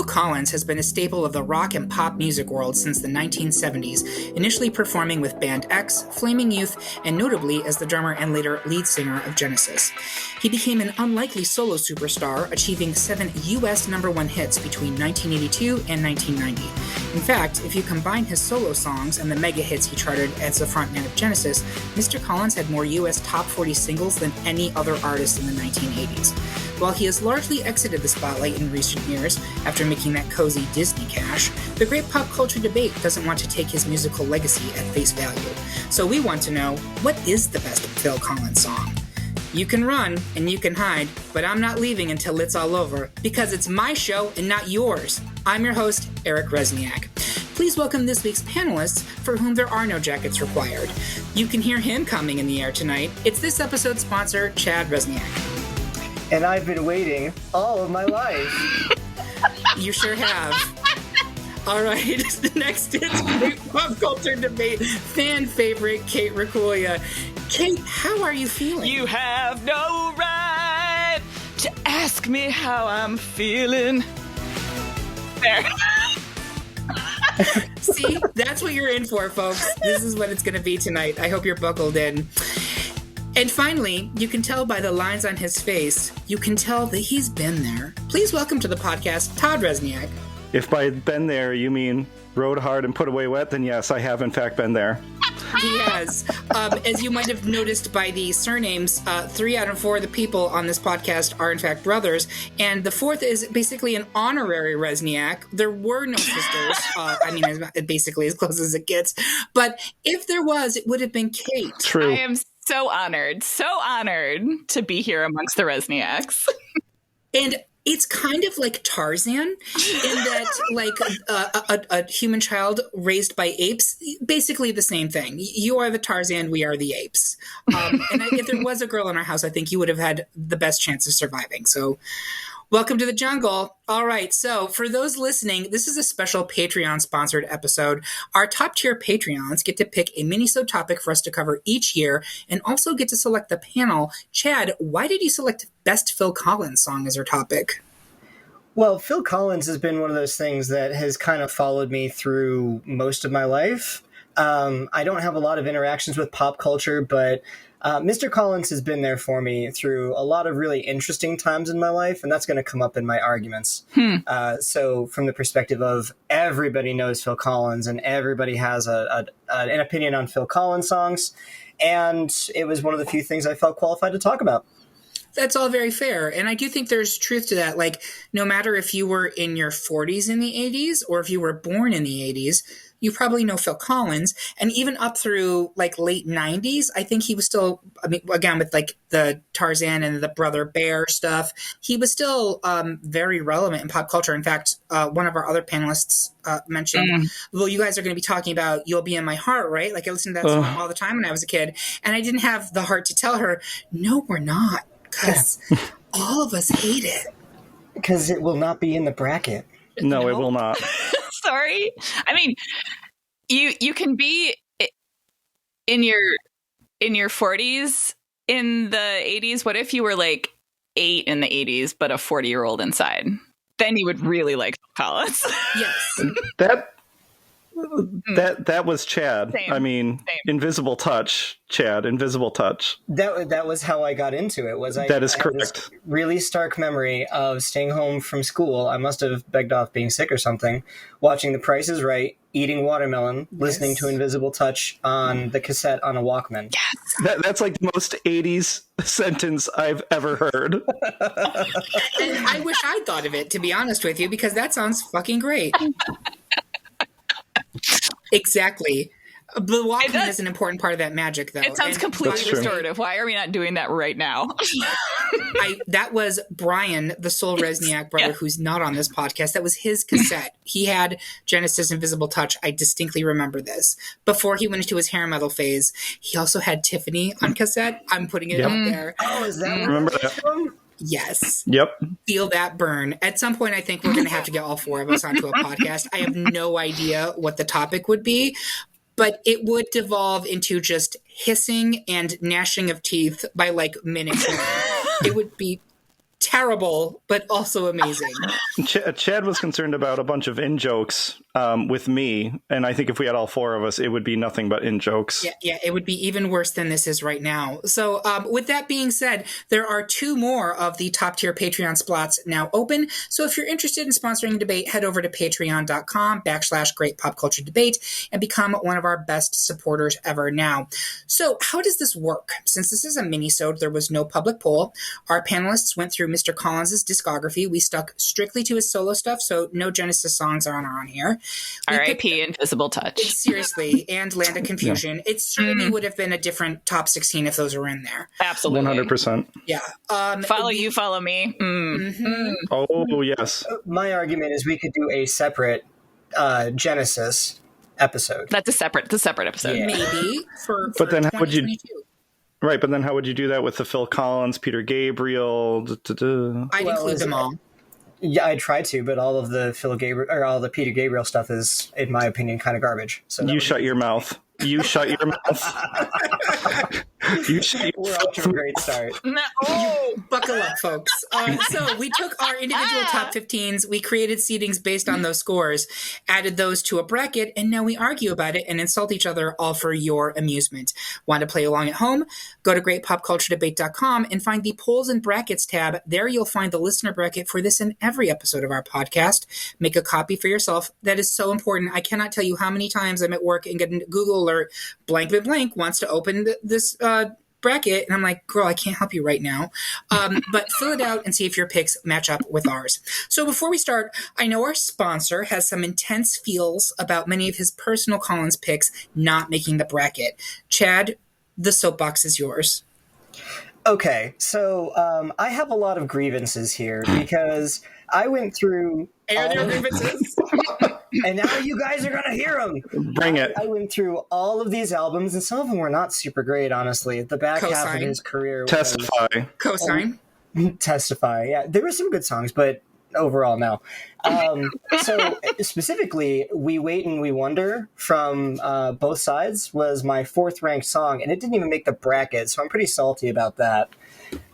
Phil Collins has been a staple of the rock and pop music world since the 1970s, initially performing with Band X, Flaming Youth, and notably as the drummer and later lead singer of Genesis. He became an unlikely solo superstar, achieving 7 U.S. #1 hits between 1982 and 1990. In fact, if you combine his solo songs and the mega hits he charted as the frontman of Genesis, Mr. Collins had more U.S. top 40 singles than any other artist in the 1980s. While he has largely exited the spotlight in recent years, after making that cozy Disney cash, the great pop culture debate doesn't want to take his musical legacy at face value. So we want to know, what is the best Phil Collins song? You can run and you can hide, but I'm not leaving until it's all over, because it's my show and not yours. I'm your host, Eric Resniak. Please welcome this week's panelists, for whom there are no jackets required. You can hear him coming in the air tonight. It's this episode's sponsor, Chad Resniak. And I've been waiting all of my life. You sure have. All right, next is great pop culture debate fan favorite Kate Reculia. Kate, how are you feeling? You have no right to ask me how I'm feeling. There. See, that's what you're in for, folks. This is what it's going to be tonight. I hope you're buckled in. And finally, you can tell by the lines on his face, you can tell that he's been there. Please welcome to the podcast, Todd Resniak. If by been there you mean rode hard and put away wet, then yes, I have in fact been there. He has. As you might have noticed by the surnames, 3 out of 4 of the people on this podcast are in fact brothers, and the 4th is basically an honorary Resniak. There were no sisters. Basically as close as it gets. But if there was, it would have been Kate. True. I am so honored to be here amongst the Resniaks. And it's kind of like Tarzan in that, like, a human child raised by apes, basically the same thing. You are the Tarzan, we are the apes. If there was a girl in our house, I think you would have had the best chance of surviving. So welcome to the jungle. All right, so for those listening, this is a special Patreon-sponsored episode. Our top-tier Patreons get to pick a mini-sode topic for us to cover each year and also get to select the panel. Chad, why did you select Best Phil Collins Song as our topic? Well, Phil Collins has been one of those things that has kind of followed me through most of my life. I don't have a lot of interactions with pop culture, but Mr. Collins has been there for me through a lot of really interesting times in my life, and that's going to come up in my arguments. So from the perspective of everybody knows Phil Collins and everybody has an opinion on Phil Collins songs, and it was one of the few things I felt qualified to talk about. That's all very fair. And I do think there's truth to that. Like, no matter if you were in your 40s in the 80s or if you were born in the 80s, you probably know Phil Collins. And even up through, like, late 90s, I think he was still, again, with, like, the Tarzan and the Brother Bear stuff, he was still very relevant in pop culture. In fact, one of our other panelists mentioned, well, you guys are going to be talking about You'll Be in My Heart, right? Like, I listened to that song all the time when I was a kid. And I didn't have the heart to tell her, no, we're not. Because all of us hate it. Because it will not be in the bracket. No, it will not. Sorry. I mean, you can be in your 40s in the 80s. What if you were like 8 in the 80s, but a 40-year-old inside? Then you would really like Collins. Yes. That was Chad. Same. Invisible Touch, Chad. Invisible Touch. That was how I got into it. That is correct. Had this really stark memory of staying home from school. I must have begged off being sick or something. Watching The Price is Right, eating watermelon, listening to Invisible Touch on the cassette on a Walkman. Yes. That's like the most 80s sentence I've ever heard. And I wish I'd thought of it, to be honest with you, because that sounds fucking great. Exactly. The Walkman is an important part of that magic, though. It sounds completely restorative. Why are we not doing that right now? That was Brian, the Soul Resniak brother, who's not on this podcast. That was his cassette. He had Genesis Invisible Touch. I distinctly remember this. Before he went into his hair metal phase, he also had Tiffany on cassette. I'm putting it out there. Oh, is that remember that? Yes. Yep. Feel that burn. At some point, I think we're going to have to get all 4 of us onto a podcast. I have no idea what the topic would be, but it would devolve into just hissing and gnashing of teeth by like minute 1. It would be terrible, but also amazing. Chad was concerned about a bunch of in-jokes with me, and I think if we had all four of us, it would be nothing but in-jokes. Yeah, it would be even worse than this is right now. So with that being said, there are 2 more of the top tier Patreon spots now open. So if you're interested in sponsoring a debate, head over to patreon.com/Great Pop Culture Debate and become one of our best supporters ever now. So how does this work? Since this is a mini-sode, there was no public poll. Our panelists went through Mr. Collins' discography. We stuck strictly to his solo stuff, so no Genesis songs are on here. R.I.P. Invisible Touch. Seriously, and Land of Confusion. It certainly would have been a different top 16 if those were in there. Absolutely. 100%. Yeah. Follow you, follow me. Oh, yes. My argument is we could do a separate Genesis episode. That's a separate episode. Yeah. Maybe But then how would you- 2022. Right, but then how would you do that with the Phil Collins, Peter Gabriel? I'd include them all. Yeah, I tried to, but all of the all the Peter Gabriel stuff is, in my opinion, kind of garbage. So You shut your mouth. You shut your mouth. You shut We're your off to a great start. No. Buckle up, folks. So we took our individual top 15s, we created seedings based on those scores, added those to a bracket, and now we argue about it and insult each other all for your amusement. Want to play along at home? Go to greatpopculturedebate.com and find the polls and brackets tab. There you'll find the listener bracket for this and every episode of our podcast. Make a copy for yourself. That is so important. I cannot tell you how many times I'm at work and get a Google alert, blank blank blank wants to open this bracket, and I'm like, girl, I can't help you right now. But fill it out and see if your picks match up with ours. So before we start, I know our sponsor has some intense feels about many of his personal Collins picks not making the bracket. Chad, the soapbox is yours. Okay, so I have a lot of grievances here because I went through. Air their grievances. And now you guys are going to hear them. Bring it. I went through all of these albums, and some of them were not super great, honestly. The back half of Cosign. his career Testify. Cosign. Testify. Yeah, there were some good songs, but overall, no. So specifically, We Wait and We Wonder from both sides was my 4th ranked song, and it didn't even make the bracket, so I'm pretty salty about that.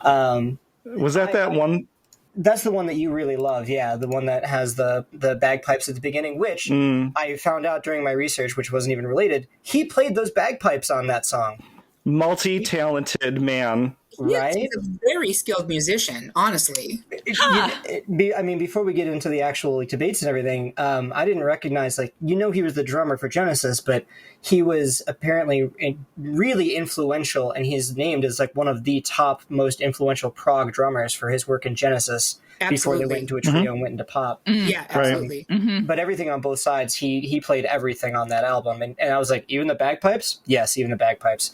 Was that one? That's the one that you really love, yeah, the one that has the bagpipes at the beginning, which I found out during my research, which wasn't even related. He played those bagpipes on that song. Multi-talented man. Right? He's a very skilled musician, honestly. I mean, before we get into the actual debates and everything, I didn't recognize, he was the drummer for Genesis, but he was apparently really influential, and he's named as one of the top most influential prog drummers for his work in Genesis. Absolutely. Before they went into a trio and went into pop. Yeah, absolutely. But everything on both sides, he played everything on that album. And I was like, even the bagpipes? Yes, even the bagpipes.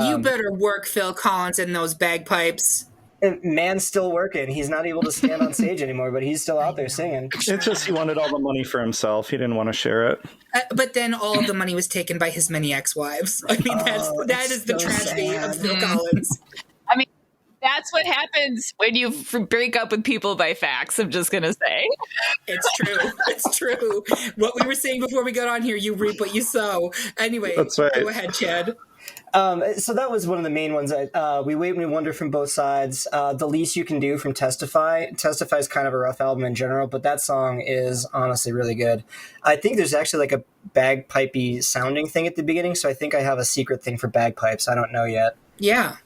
You better work Phil Collins and those bagpipes. Man's still working. He's not able to stand on stage anymore, but he's still out there singing. It's just he wanted all the money for himself. He didn't want to share it. But then all of the money was taken by his many ex-wives. I mean, that is the so tragedy sad. of Phil Collins. I mean, that's what happens when you break up with people by fax, I'm just going to say. It's true. It's true. What we were saying before we got on here, you reap what you sow. Anyway, That's right. Go ahead, Chad. So that was one of the main ones. We Wait and We Wonder from both sides. The Least You Can Do from Testify. Testify is kind of a rough album in general, but that song is honestly really good. I think there's actually a bagpipey sounding thing at the beginning, so I think I have a secret thing for bagpipes. I don't know yet. Yeah.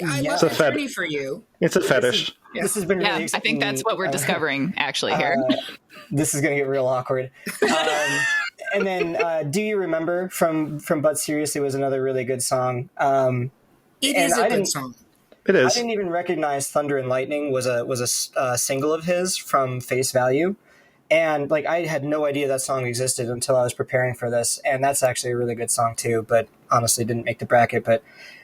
I love that journey for you. It's a fetish. This has been really Yeah, I exciting. think that's what we're discovering actually here. This is going to get real awkward. And then Do You Remember from But Seriously was another really good song. It is a good song. It I is. didn't even recognize Thunder and Lightning was a single of his from Face Value. And I had no idea that song existed until I was preparing for this. And that's actually a really good song too, but honestly didn't make the bracket. But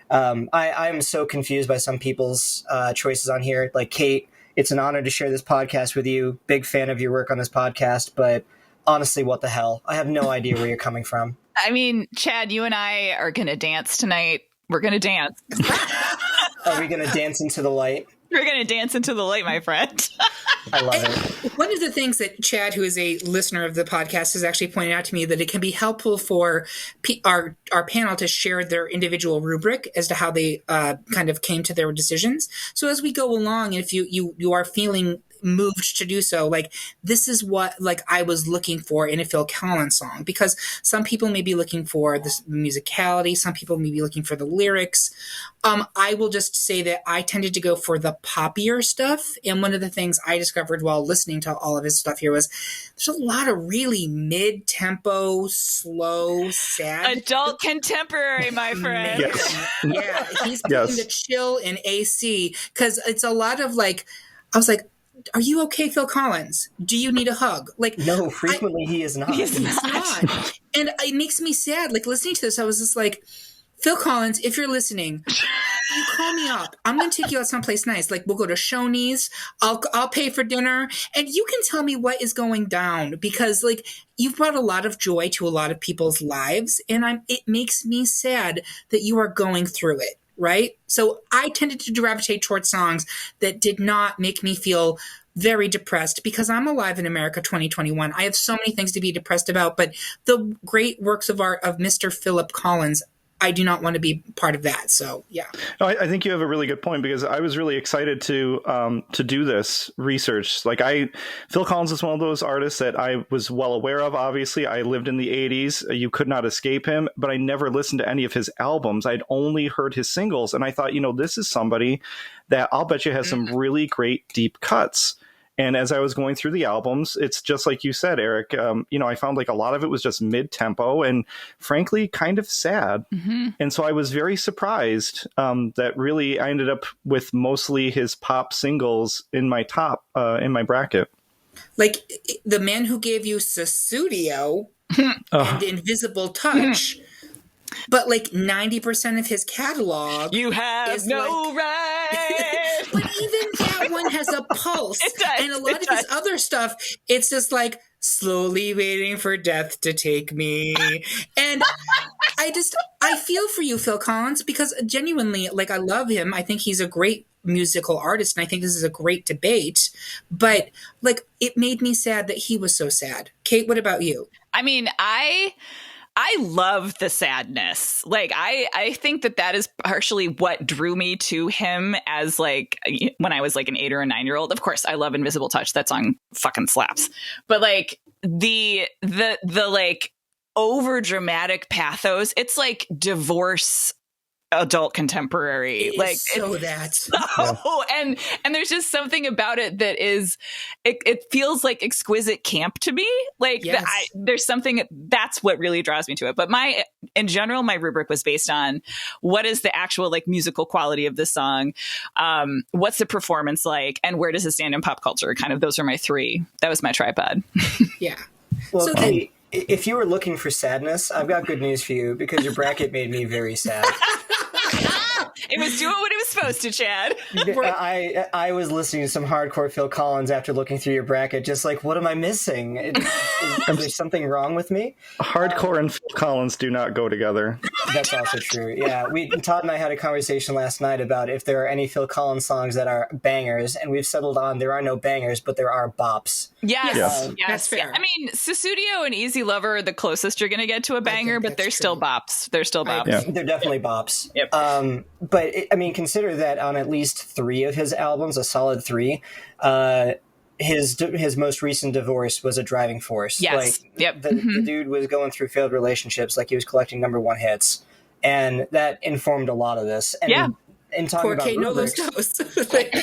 I'm so confused by some people's choices on here. Like Kate, it's an honor to share this podcast with you. Big fan of your work on this podcast, but honestly, what the hell? I have no idea where you're coming from. I mean, Chad, you and I are going to dance tonight. We're going to dance. Are we going to dance into the light? We're going to dance into the light, my friend. I love it. One of the things that Chad, who is a listener of the podcast, has actually pointed out to me that it can be helpful for our panel to share their individual rubric as to how they kind of came to their decisions. So as we go along, if you are feeling moved to do so, like, this is what like I was looking for in a Phil Collins song, because some people may be looking for the musicality, some people may be looking for the lyrics. I will just say that I tended to go for the poppier stuff, and one of the things I discovered while listening to all of his stuff here was there's a lot of really mid-tempo, slow, sad adult contemporary, my friend. Yes. Yeah, he's putting the chill in AC, because it's a lot of like, I was like, are you okay, Phil Collins? Do you need a hug? Like, No, frequently he is not. He's It's not. And it makes me sad. Like, listening to this, I was just like, Phil Collins, if you're listening, you call me up. I'm going to take you out someplace nice. Like, we'll go to Shoney's. I'll pay for dinner. And you can tell me what is going down, because, like, you've brought a lot of joy to a lot of people's lives. And it makes me sad that you are going through it. Right? So I tended to gravitate towards songs that did not make me feel very depressed, because I'm alive in America 2021. I have so many things to be depressed about, but the great works of art of Mr. Philip Collins, I do not want to be part of that. So, yeah. No, I think you have a really good point, because I was really excited to do this research. Like, Phil Collins is one of those artists that I was well aware of. Obviously, I lived in the 80s. You could not escape him, but I never listened to any of his albums. I'd only heard his singles. And I thought, this is somebody that I'll bet you has some really great deep cuts. And as I was going through the albums, it's just like you said, Eric, I found like a lot of it was just mid-tempo and frankly kind of sad. Mm-hmm. And so I was very surprised that really I ended up with mostly his pop singles in my in my bracket. Like, the man who gave you Sussudio and Invisible Touch, but like 90% of his catalog, You have no right. But even that one has a pulse. It does, And a lot it of his does. other stuff, it's just like, slowly waiting for death to take me. And I feel for you, Phil Collins, because genuinely, like, I love him. I think he's a great musical artist, and I think this is a great debate. But, like, it made me sad that he was so sad. Kate, what about you? I mean, I love the sadness. Like, I think that is partially what drew me to him as, like, when I was like an 8 or a 9-year-old. Of course, I love Invisible Touch. That song fucking slaps. But like the like over dramatic pathos, it's like divorce adult contemporary. It Like, is so it's that. and there's just something about it that is, it feels like exquisite camp to me. Like, Yes. there's something that's what really draws me to it. But in general, my rubric was based on what is the actual like musical quality of the song, what's the performance like, and where does it stand in pop culture? Kind of, those are my three. That was my tripod. Yeah. Well, So Kate, if you were looking for sadness, I've got good news for you, because your bracket made me very sad. It was doing what it was supposed to, Chad. I was listening to some hardcore Phil Collins after looking through your bracket, just like, what am I missing? Is there something wrong with me? Hardcore and Phil Collins do not go together. That's also true. Yeah, Todd and I had a conversation last night about if there are any Phil Collins songs that are bangers, and we've settled on there are no bangers, but there are bops. Yes, Yes. yes. That's fair. I mean, Sussudio and Easy Lover are the closest you're going to get to a banger, but that's they're true. still bops. They're still bops. Yeah. They're definitely bops. Yep. But consider that on at least 3 of his albums, a solid 3, his most recent divorce was a driving force. Yes. Like, Yep. the dude was going through failed relationships, like he was collecting #1 hits, and that informed a lot of this. And Yeah. in talking about Porque no los rubrics, dos. Like,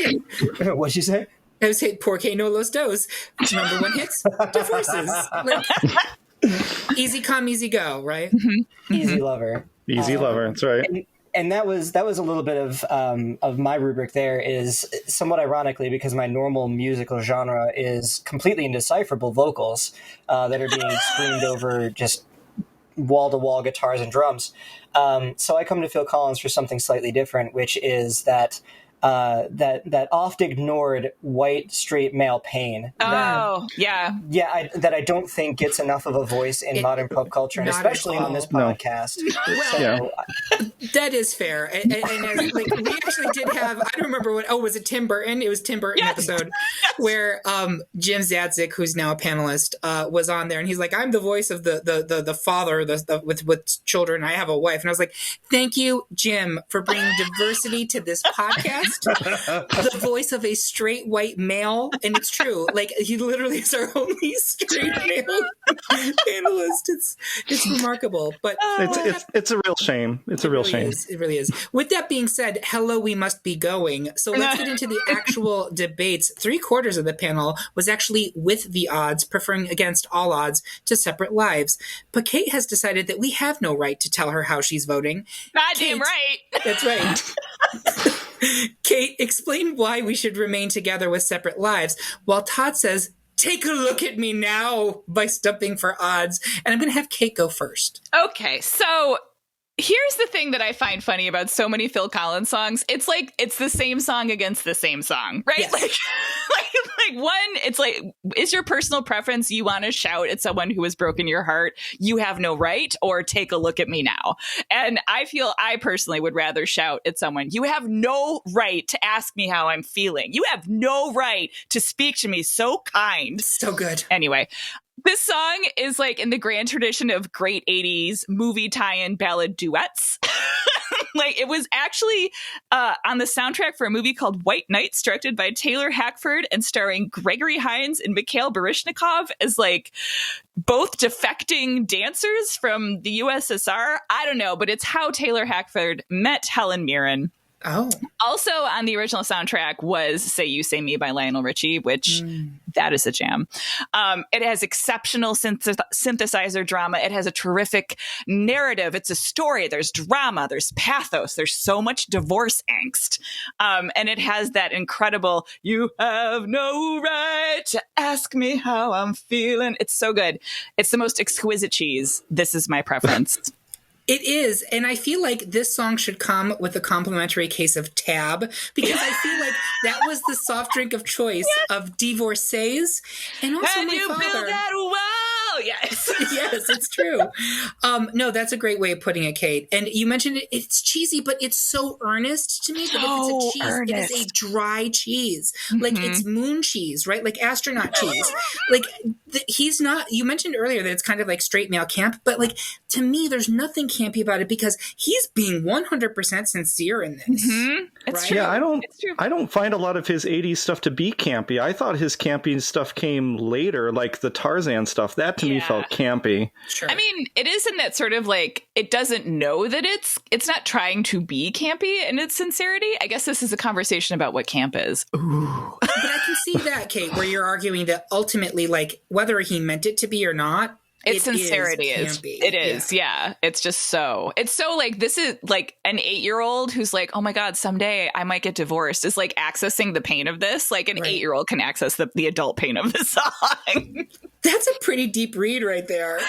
what'd you say? I would say Porque no los dos. #1 hits, divorces. Like, easy come, easy go, right? Easy Lover. Easy Lover. That's right. And that was a little bit of my rubric. There is somewhat ironically, because my normal musical genre is completely indecipherable vocals that are being screamed over just wall-to-wall guitars and drums. So I come to Phil Collins for something slightly different, which is that that oft ignored white straight male pain. Oh, yeah. That I don't think gets enough of a voice in modern pop culture, and especially on this podcast. Well, that is fair. And like, we actually did have, I don't remember was it Tim Burton? It was Tim Burton episode where Jim Zadzik, who's now a panelist, was on there, and he's like, I'm the voice of the father with children. I have a wife. And I was like, thank you, Jim, for bringing diversity to this podcast. The voice of a straight white male, and it's true. Like, he literally is our only straight male panelist. It's remarkable, but it's a real shame. It's a real shame. It really is. With that being said, hello, we must be going. So let's get into the actual debates. 3/4 of the panel was actually with the odds, preferring against all odds to Separate Lives. But Kate has decided that we have no right to tell her how she's voting. Goddamn right. That's right. Kate, explain why we should remain together with Separate Lives, while Todd says, take a look at me now, by stumping for odds. And I'm going to have Kate go first. Okay, so here's the thing that I find funny about so many Phil Collins songs. It's like, it's the same song against the same song, right? Yes. Like one, it's like, is your personal preference you want to shout at someone who has broken your heart, you have no right, or take a look at me now? And I feel I personally would rather shout at someone, you have no right to ask me how I'm feeling. You have no right to speak to me so kind. So good. Anyway, this song is like in the grand tradition of great 80s movie tie-in ballad duets. Like, it was actually on the soundtrack for a movie called White Nights, directed by Taylor Hackford and starring Gregory Hines and Mikhail Baryshnikov as like both defecting dancers from the USSR. I don't know, but it's how Taylor Hackford met Helen Mirren. Oh. Also on the original soundtrack was Say You, Say Me by Lionel Richie, which that is a jam. It has exceptional synthesizer drama. It has a terrific narrative. It's a story. There's drama. There's pathos. There's so much divorce angst. And it has that incredible, you have no right to ask me how I'm feeling. It's so good. It's the most exquisite cheese. This is my preference. It is, and I feel like this song should come with a complimentary case of Tab, because I feel like that was the soft drink of choice of divorcees, and also and my you father. build that wall, yes. Yes, it's true. No, that's a great way of putting it, Kate. And you mentioned it, it's cheesy, but it's so earnest to me. That if it's a cheese, earnest. it is a dry cheese. Like, it's moon cheese, right? Like astronaut cheese. Like, he's not, you mentioned earlier that it's kind of like straight male camp, but like, to me, there's nothing campy about it because he's being 100% sincere in this. It's right? true. Yeah, It's true. I don't find a lot of his 80s stuff to be campy. I thought his campy stuff came later, like the Tarzan stuff. That to me felt campy. Sure. I mean, it is in that sort of like, it doesn't know that it's not trying to be campy in its sincerity. I guess this is a conversation about what camp is. Ooh. But I can see that, Kate, where you're arguing that ultimately, like, whether he meant it to be or not, Its sincerity is campy. it is, yeah. It's just so, it's so like, this is like an 8-year-old who's like, oh my God, someday I might get divorced, is like accessing the pain of this. Like an 8-year-old can access the adult pain of the song. That's a pretty deep read right there.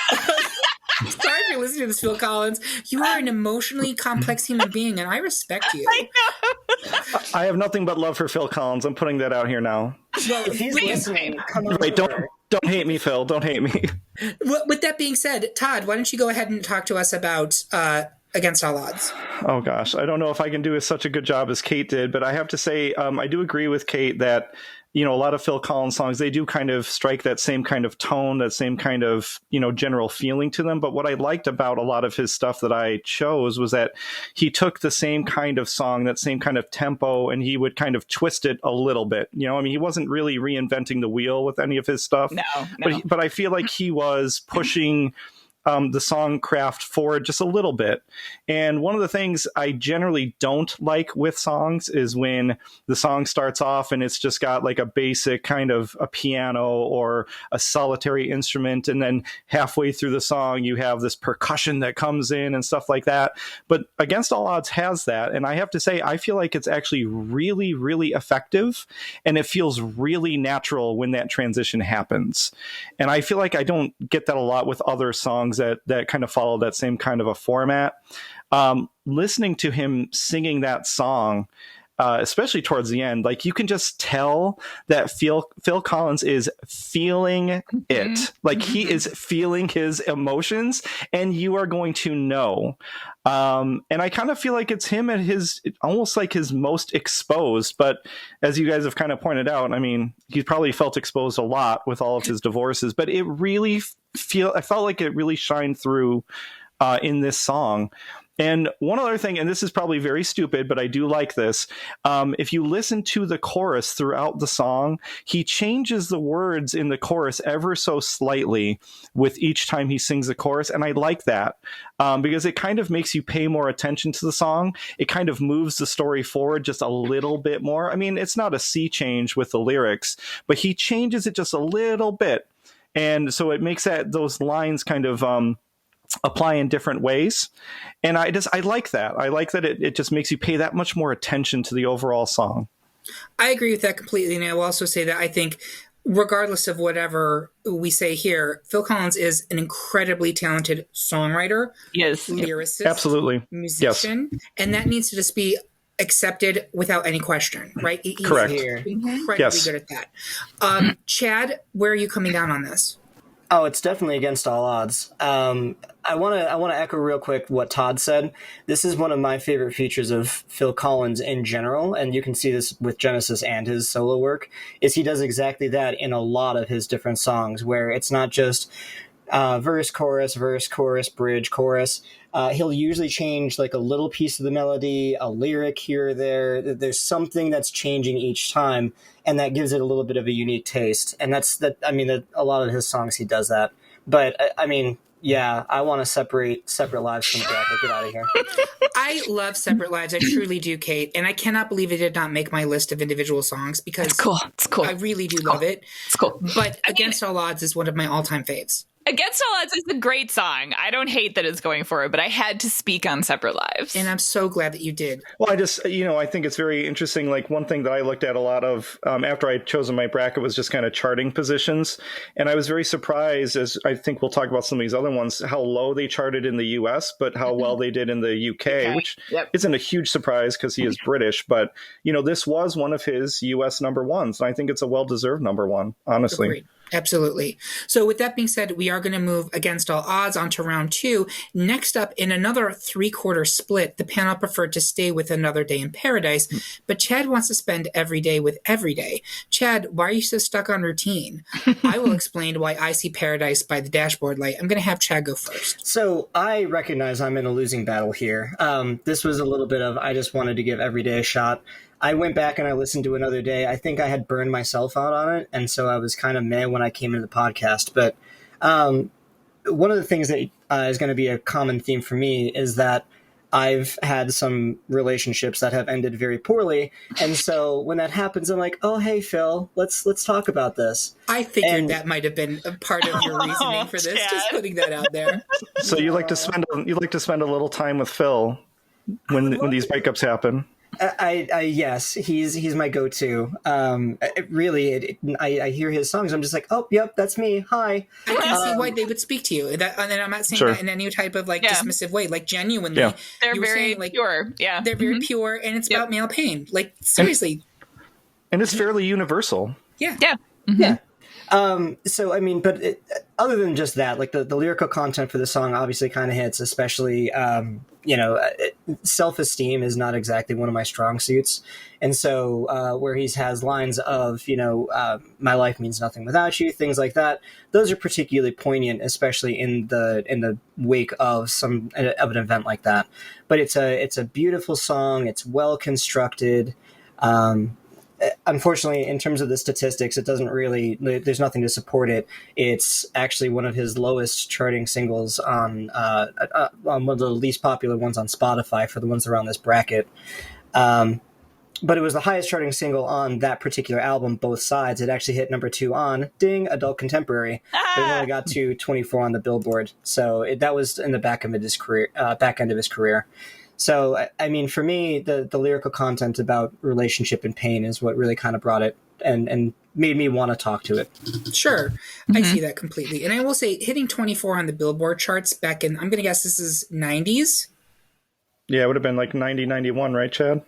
Sorry if you're listening to this, Phil Collins. You are an emotionally complex human being, and I respect you. I know. I have nothing but love for Phil Collins. I'm putting that out here now. Well, If he's listening, come on. Right, don't hate me, Phil. Don't hate me. with that being said, Todd, why don't you go ahead and talk to us about Against All Odds? Oh gosh, I don't know if I can do such a good job as Kate did, but I have to say I do agree with Kate that, you know, a lot of Phil Collins songs, they do kind of strike that same kind of tone, that same kind of, you know, general feeling to them. But what I liked about a lot of his stuff that I chose was that he took the same kind of song, that same kind of tempo, and he would kind of twist it a little bit. You know, I mean, he wasn't really reinventing the wheel with any of his stuff. No. But I feel like he was pushing the song craft forward just a little bit. And one of the things I generally don't like with songs is when the song starts off and it's just got like a basic kind of a piano or a solitary instrument, and then halfway through the song you have this percussion that comes in and stuff like that. But Against All Odds has that, and I have to say I feel like it's actually really, really effective, and it feels really natural when that transition happens. And I feel like I don't get that a lot with other songs that kind of follow that same kind of a format. Listening to him singing that song, especially towards the end, like you can just tell that Phil Collins is feeling it. Like he is feeling his emotions, and you are going to know. And I kind of feel like it's him at his almost like his most exposed. But as you guys have kind of pointed out, I mean, he's probably felt exposed a lot with all of his divorces. But it really I felt like it really shined through in this song. And one other thing, and this is probably very stupid, but I do like this. If you listen to the chorus throughout the song, he changes the words in the chorus ever so slightly with each time he sings the chorus. And I like that because it kind of makes you pay more attention to the song. It kind of moves the story forward just a little bit more. I mean, it's not a sea change with the lyrics, but he changes it just a little bit. And so it makes those lines kind of apply in different ways. And I like that. I like that it just makes you pay that much more attention to the overall song. I agree with that completely. And I will also say that I think regardless of whatever we say here, Phil Collins is an incredibly talented songwriter, yes, lyricist, absolutely, musician, yes. And that needs to just be accepted without any question, right? He's correct. Incredibly yes. good at that. Chad, where are you coming down on this? Oh, it's definitely against all odds. I want to echo real quick what Todd said. This is one of my favorite features of Phil Collins in general, and you can see this with Genesis and his solo work, is he does exactly that in a lot of his different songs, where it's not just verse, chorus, bridge, chorus. He'll usually change like a little piece of the melody, a lyric here or there. There's something that's changing each time, and that gives it a little bit of a unique taste. And that's that. I mean, a lot of his songs he does that. But I mean, yeah, I want to separate Lives from the bracket. Get out of here. I love Separate Lives. I truly do, Kate. And I cannot believe it did not make my list of individual songs because it's cool. It's cool. I really do love it. It's cool. But Against All Odds is one of my all-time faves. Against All Odds is a great song. I don't hate that it's going for it, but I had to speak on Separate Lives. And I'm so glad that you did. Well, I think it's very interesting. Like one thing that I looked at a lot of after I'd chosen my bracket was just kind of charting positions. And I was very surprised, as I think we'll talk about some of these other ones, how low they charted in the US, but how well they did in the UK, which isn't a huge surprise because he is British. But, this was one of his US number ones. And I think it's a well-deserved number one, honestly. Agreed. Absolutely. So with that being said, we are going to move Against All Odds onto round 2. Next up, in another 3-quarter split, the panel preferred to stay with Another Day in Paradise, but Chad wants to spend every day with Everyday. Chad, why are you so stuck on routine? I will explain why I see Paradise by the dashboard light. I'm going to have Chad go first. So I recognize I'm in a losing battle here. This was a little bit of, I just wanted to give Everyday a shot. I went back and I listened to Another Day. I think I had burned myself out on it, and so I was kind of mad when I came into the podcast. But one of the things that is going to be a common theme for me is that I've had some relationships that have ended very poorly, and so when that happens, I'm like, "Oh, hey, Phil, let's talk about this." I figured that might have been a part of your reasoning for this. Chad. Just putting that out there. So you like to spend a little time with Phil when these breakups happen. Yes, he's my go-to. I hear his songs. I'm just like, oh, yep, that's me. Hi. I can see why they would speak to you. And I'm not saying that in any type of dismissive way. Like genuinely, they're very pure. Yeah, they're very pure, and it's about male pain. Like seriously, and it's fairly universal. Yeah. Yeah. So, I mean, but other than just that, like the lyrical content for the song obviously kind of hits, especially, self-esteem is not exactly one of my strong suits. And so where he has lines of, my life means nothing without you, things like that, those are particularly poignant, especially in the wake of an event like that. But it's a beautiful song. It's well constructed. Unfortunately, in terms of the statistics, it doesn't really, there's nothing to support it. It's actually one of his lowest charting singles on one of the least popular ones on Spotify for the ones around this bracket. But it was the highest charting single on that particular album, both sides. It actually hit number 2 on Adult Contemporary, but it only got to 24 on the Billboard. So that was in the back end of his career. So, I mean, for me, the lyrical content about relationship and pain is what really kind of brought it and made me want to talk to it. Sure. I see that completely. And I will say, hitting 24 on the Billboard charts back in, I'm going to guess this is 90s? Yeah, it would have been like 90, 91, right, Chad?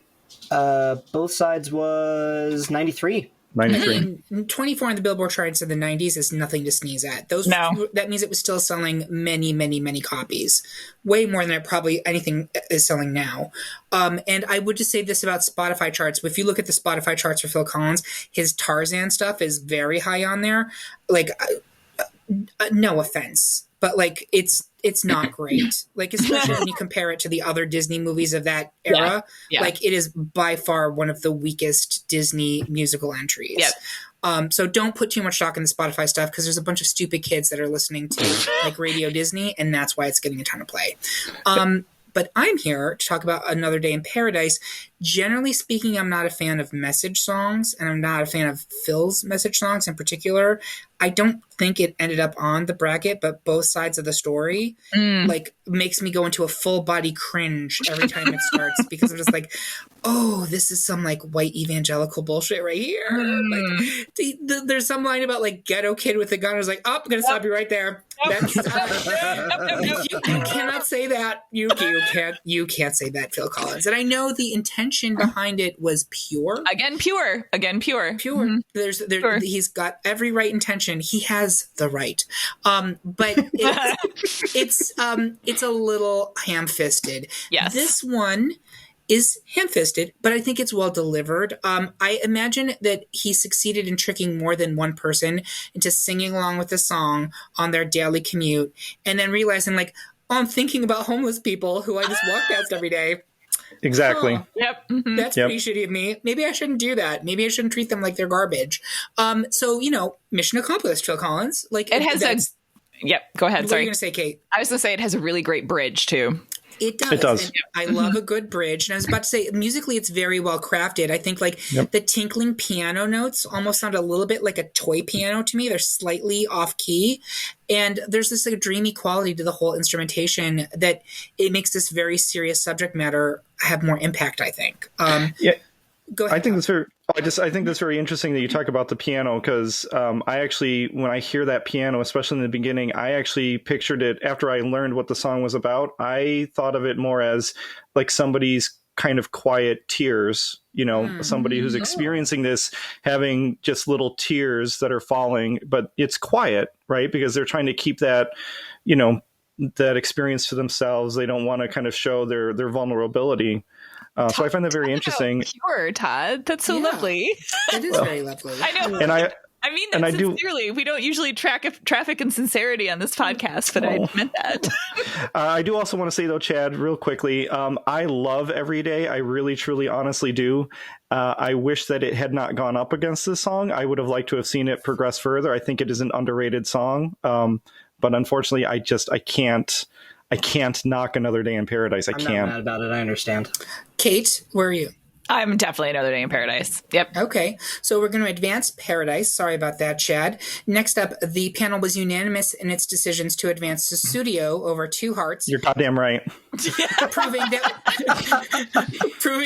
Both Sides was 93. 93. 24 on the Billboard charts in the 90s is nothing to sneeze at. That means it was still selling many, many, many copies. Way more than probably anything is selling now. And I would just say this about Spotify charts. If you look at the Spotify charts for Phil Collins, his Tarzan stuff is very high on there. Like, no offense, but like it's not great. Like, especially when you compare it to the other Disney movies of that era, like it is by far one of the weakest Disney musical entries. Yep. So don't put too much stock in the Spotify stuff, because there's a bunch of stupid kids that are listening to like Radio Disney, and that's why it's getting a ton of play. But I'm here to talk about Another Day in Paradise. Generally speaking, I'm not a fan of message songs, and I'm not a fan of Phil's message songs in particular. I don't think it ended up on the bracket, but Both Sides of the Story like makes me go into a full body cringe every time it starts, because I'm just like, oh, this is some like white evangelical bullshit right here. Like, there's some line about like ghetto kid with a gun. I was like, oh, I'm gonna stop you right there. That's you cannot say that. You can't say that, Phil Collins. And I know the intention behind it was pure. Again, pure. Mm-hmm. Pure. He's got every right intention. He has the right. But it's a little ham-fisted. Yes. This one is ham-fisted, but I think it's well delivered. I imagine that he succeeded in tricking more than one person into singing along with the song on their daily commute, and then realizing like, oh, I'm thinking about homeless people who I just walk past every day. Exactly. Oh, yep. That's pretty shitty of me. Maybe I shouldn't do that. Maybe I shouldn't treat them like they're garbage. So, mission accomplished, Phil Collins. Like, it has Yep. Go ahead. What Sorry. are you going to say, Kate? I was going to say it has a really great bridge too. It does. It does. And I love a good bridge. And I was about to say, musically, it's very well crafted. I think like the tinkling piano notes almost sound a little bit like a toy piano to me. They're slightly off key. And there's this like dreamy quality to the whole instrumentation that it makes this very serious subject matter have more impact, I think. Go ahead. I think that's very interesting that you talk about the piano, because I actually, when I hear that piano, especially in the beginning, I actually pictured it after I learned what the song was about. I thought of it more as like somebody's kind of quiet tears, somebody who's experiencing this, having just little tears that are falling, but it's quiet, right? Because they're trying to keep that, that experience to themselves. They don't want to kind of show their vulnerability. So I find that very interesting. Pure, Todd. That's so lovely. It is very lovely. I know. And I mean that sincerely. We don't usually traffic in sincerity on this podcast, but I meant that. I do also want to say, though, Chad, real quickly, I love Every Day. I really, truly, honestly do. I wish that it had not gone up against this song. I would have liked to have seen it progress further. I think it is an underrated song. But unfortunately, I can't knock Another Day in Paradise. I'm not mad about it. I understand. Kate, where are you? I'm definitely Another Day in Paradise. Yep. Okay. So we're going to advance Paradise. Sorry about that, Chad. Next up, the panel was unanimous in its decisions to advance Sussudio over Two Hearts. You're goddamn right. proving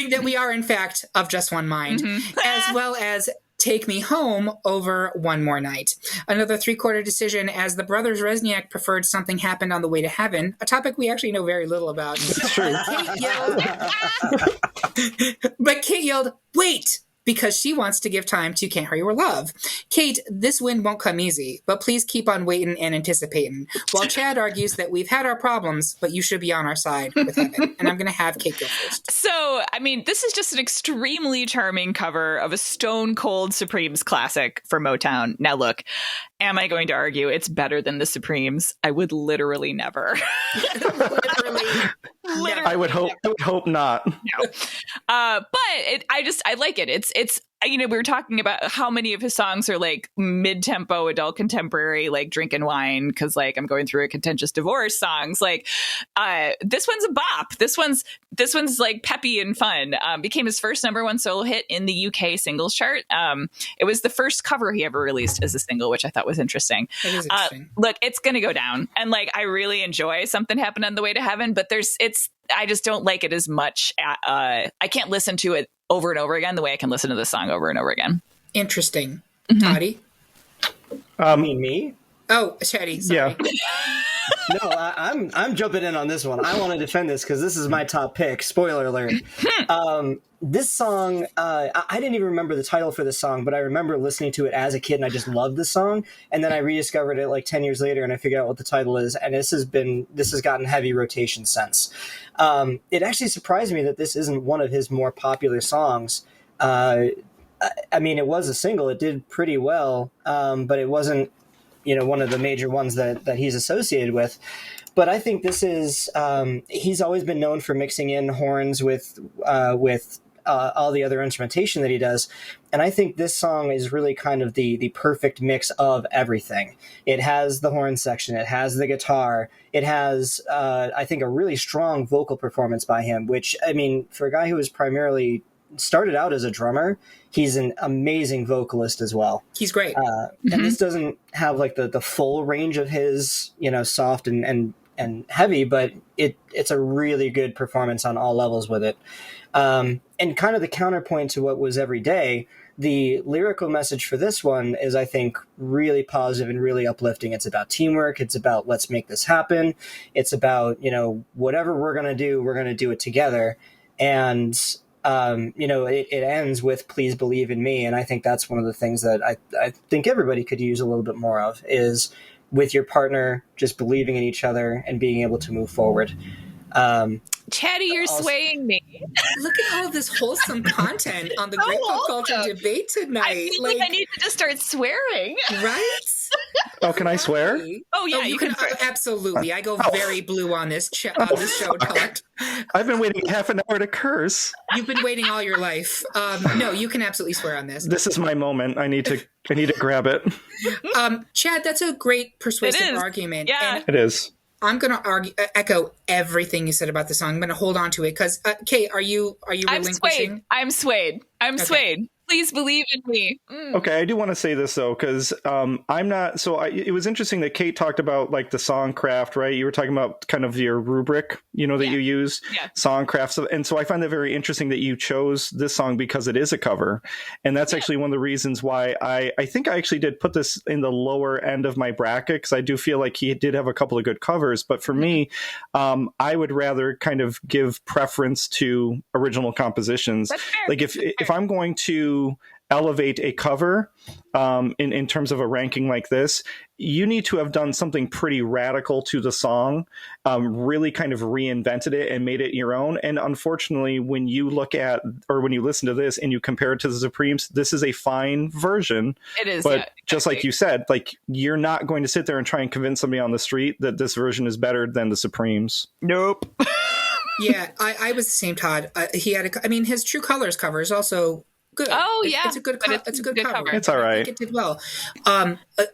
that we are, in fact, of just one mind, as well as Take Me Home over One More Night. Another three-quarter decision, as the brothers Resniak preferred Something Happened on the Way to Heaven, a topic we actually know very little about. It's true. But Kate yelled, wait! Because she wants to give time to Can't Hurry Your Love. Kate, this win won't come easy, but please keep on waiting and anticipating. While Chad argues that we've had our problems, but you should be on our side with Heaven. And I'm going to have Kate go first. So, I mean, this is just an extremely charming cover of a Stone Cold Supremes classic for Motown. Now, look, am I going to argue it's better than the Supremes? I would literally never. Literally. I would hope not. No. But I like it. It's we were talking about how many of his songs are like mid-tempo adult contemporary, like Drinking Wine, because like I'm going through a contentious divorce songs. Like this one's a bop. This one's like peppy and fun. Became his first #1 solo hit in the UK singles chart. It was the first cover he ever released as a single, which I thought was interesting. That is interesting. Look, it's gonna go down, and like I really enjoy Something Happened on the Way to Heaven, but I just don't like it as much. I can't listen to it over and over again the way I can listen to this song over and over again. Interesting. Toddy? You mean me? Oh, Chatty, sorry. Yeah. No, I'm jumping in on this one. I want to defend this because this is my top pick. Spoiler alert. This song, I didn't even remember the title for this song, but I remember listening to it as a kid, and I just loved the song. And then I rediscovered it like 10 years later, and I figured out what the title is. And this has gotten heavy rotation since. It actually surprised me that this isn't one of his more popular songs. I mean, it was a single. It did pretty well, but it wasn't, one of the major ones that he's associated with. But I think this is, he's always been known for mixing in horns with all the other instrumentation that he does. And I think this song is really kind of the perfect mix of everything. It has the horn section. It has the guitar. It has, I think, a really strong vocal performance by him, which, I mean, for a guy who was primarily started out as a drummer, he's an amazing vocalist as well. He's great. And this doesn't have like the full range of his, soft and heavy, but it's a really good performance on all levels with it. And kind of the counterpoint to what was Every Day, the lyrical message for this one is, I think, really positive and really uplifting. It's about teamwork. It's about let's make this happen. It's about, whatever we're going to do it together. And it ends with "Please believe in me," and I think that's one of the things that I think everybody could use a little bit more of, is with your partner just believing in each other and being able to move forward. Chatty, you're swaying me. Look at all this wholesome content on the Great Pop Culture Debate tonight. I feel like I need to just start swearing. Right? Oh, can I swear? Oh, yeah, you can swear. Absolutely. I go very blue on this show, Todd. I've been waiting half an hour to curse. You've been waiting all your life. No, you can absolutely swear on this. This is my moment. I need to grab it. Chad, that's a great persuasive argument. Yeah, and it is. I'm going to echo everything you said about the song. I'm going to hold on to it because, Kate, are you relinquishing? I'm swayed. Swayed. Please believe in me. Okay, I do want to say this though, because I'm not. So it was interesting that Kate talked about like the songcraft, right? You were talking about kind of your rubric, that you use, songcraft, and so I find that very interesting that you chose this song because it is a cover, and that's actually one of the reasons why I think I actually did put this in the lower end of my bracket, because I do feel like he did have a couple of good covers, but for me, I would rather kind of give preference to original compositions. Like if I'm going to elevate a cover in terms of a ranking like this, you need to have done something pretty radical to the song, really kind of reinvented it and made it your own. And unfortunately, when you look at, or when you listen to this and you compare it to the Supremes, this is a fine version. It is. But just like you said, like, you're not going to sit there and try and convince somebody on the street that this version is better than the Supremes. Nope. Yeah, I was the same, Todd. He had his True Colors cover is also good. Oh, yeah. It's a good cover. It's all right. I think it did well.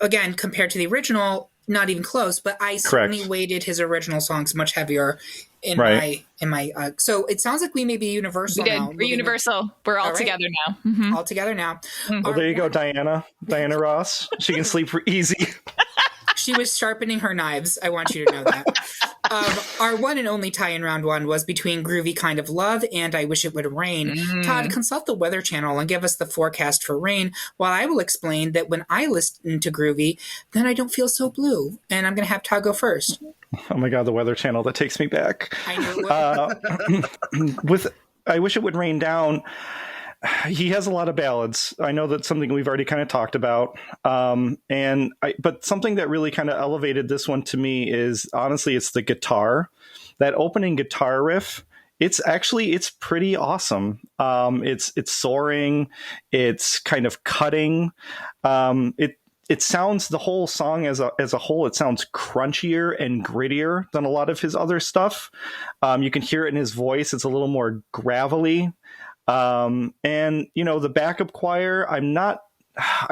Again, compared to the original, not even close, but I certainly weighted his original songs much heavier in my so it sounds like we may be universal now. We're universal. We're all together now. Mm-hmm. All together now. Well, there you go, Diana Ross. She can sleep easy. She was sharpening her knives. I want you to know that. Our one and only tie in round one was between Groovy Kind of Love and I Wish It Would Rain. Todd, consult the Weather Channel and give us the forecast for rain, while I will explain that when I listen to Groovy, then I don't feel so blue. And I'm going to have Todd go first. Oh my God, the Weather Channel, that takes me back. I knew it would. With I Wish It Would Rain Down, he has a lot of ballads. I know that's something we've already kind of talked about. But something that really kind of elevated this one to me is, honestly, it's the guitar. That opening guitar riff, it's pretty awesome. It's soaring. It's kind of cutting. It sounds, the whole song as a whole, it sounds crunchier and grittier than a lot of his other stuff. You can hear it in his voice. It's a little more gravelly. And the backup choir, I'm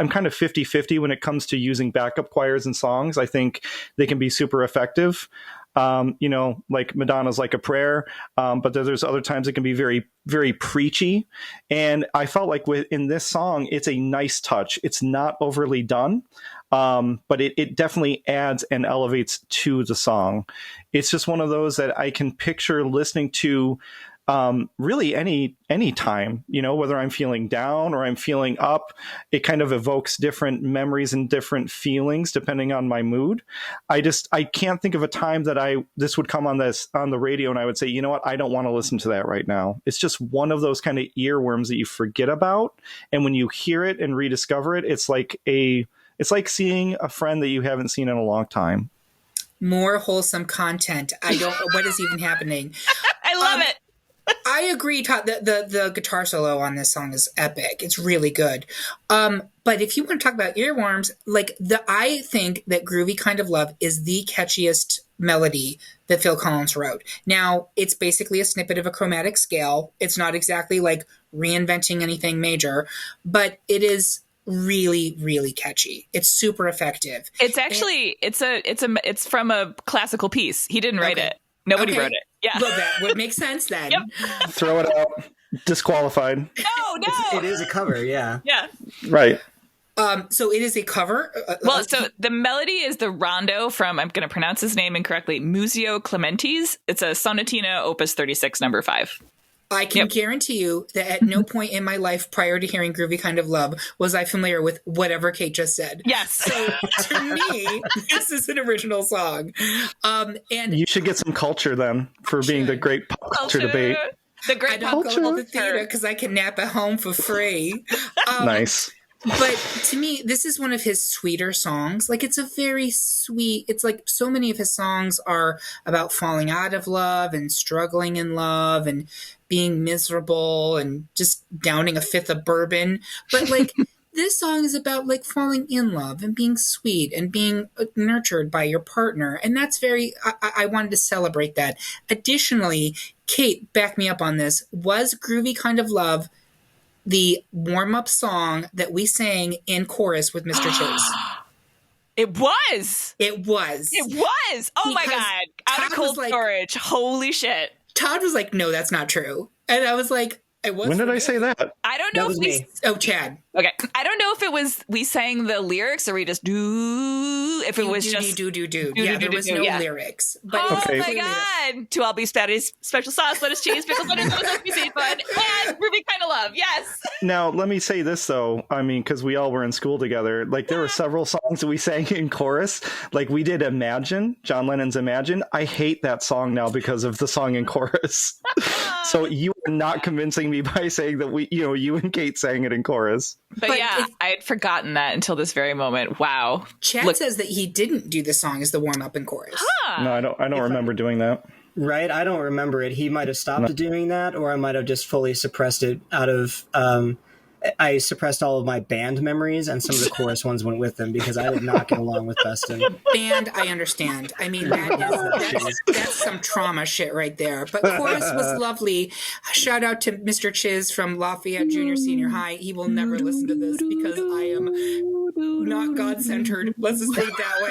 kind of 50-50 when it comes to using backup choirs in songs. I think they can be super effective. Like Madonna's Like a Prayer. But there's other times it can be very, very preachy. And I felt like in this song, it's a nice touch. It's not overly done. But it definitely adds and elevates to the song. It's just one of those that I can picture listening to really any time, whether I'm feeling down or I'm feeling up. It kind of evokes different memories and different feelings depending on my mood. I can't think of a time that this would come on the radio and I would say, you know what, I don't want to listen to that right now. It's just one of those kind of earworms that you forget about, and when you hear it and rediscover it, it's like seeing a friend that you haven't seen in a long time. More wholesome content. I don't know what is even happening. I love it. I agree, Todd. The guitar solo on this song is epic. It's really good. But if you want to talk about earworms, I think that Groovy Kind of Love is the catchiest melody that Phil Collins wrote. Now, it's basically a snippet of a chromatic scale. It's not exactly like reinventing anything major, but it is really, really catchy. It's super effective. It's actually it's from a classical piece. He didn't write it. Nobody wrote it. Yeah. Well, that would make sense then. Yep. Throw it out. Disqualified. No. It is a cover, yeah. Yeah. Right. So it is a cover. So the melody is the rondo from, I'm going to pronounce his name incorrectly, Muzio Clementi's. It's a sonatina, Opus 36, number 5. I can guarantee you that at no point in my life prior to hearing Groovy Kind of Love was I familiar with whatever Kate just said. Yes. So to me, this is an original song. And you should get some culture then for being the great pop culture debate. The great I don't culture. go to the theater because I can nap at home for free. Nice. But to me, this is one of his sweeter songs. It's a very sweet, it's like so many of his songs are about falling out of love and struggling in love and being miserable and just downing a fifth of bourbon. But this song is about falling in love and being sweet and being nurtured by your partner. And that's I wanted to celebrate that. Additionally, Kate, back me up on this, was Groovy Kind of Love the warm-up song that we sang in chorus with Mr. Chase? It was. It was. Oh my Because God. Out Todd of cold was storage. Holy shit. Todd was like, no, that's not true. And I was like, I was. When did I say that? I don't know That if was we. me. Oh, Chad. Okay. I don't know if it was we sang the lyrics or we just do. If it was just. Do. do, Yeah, there do, was do, no yeah. lyrics. But Oh Okay. my God. To all beef patties, special sauce, lettuce, cheese, pickles, onions, lettuce, seafood, and Ruby Kind of Love. Yes. Now, let me say this, though. I mean, because we all were in school together. There were several songs that we sang in chorus. We did Imagine, John Lennon's Imagine. I hate that song now because of the song in chorus. So you are not convincing me by saying that you and Kate sang it in chorus. But yeah, I had forgotten that until this very moment. Wow. Chad says that he didn't do the song as the warm-up in chorus. No, I don't remember doing that. Right? I don't remember it. He might have stopped doing that, or I might have just fully suppressed it out of... I suppressed all of my band memories, and some of the chorus ones went with them because I did not get along with Dustin. Band, I understand. I mean, that's some trauma shit right there. But chorus was lovely. Shout out to Mr. Chiz from Lafayette Junior Senior High. He will never listen to this because I am not God-centered. Let's just put it that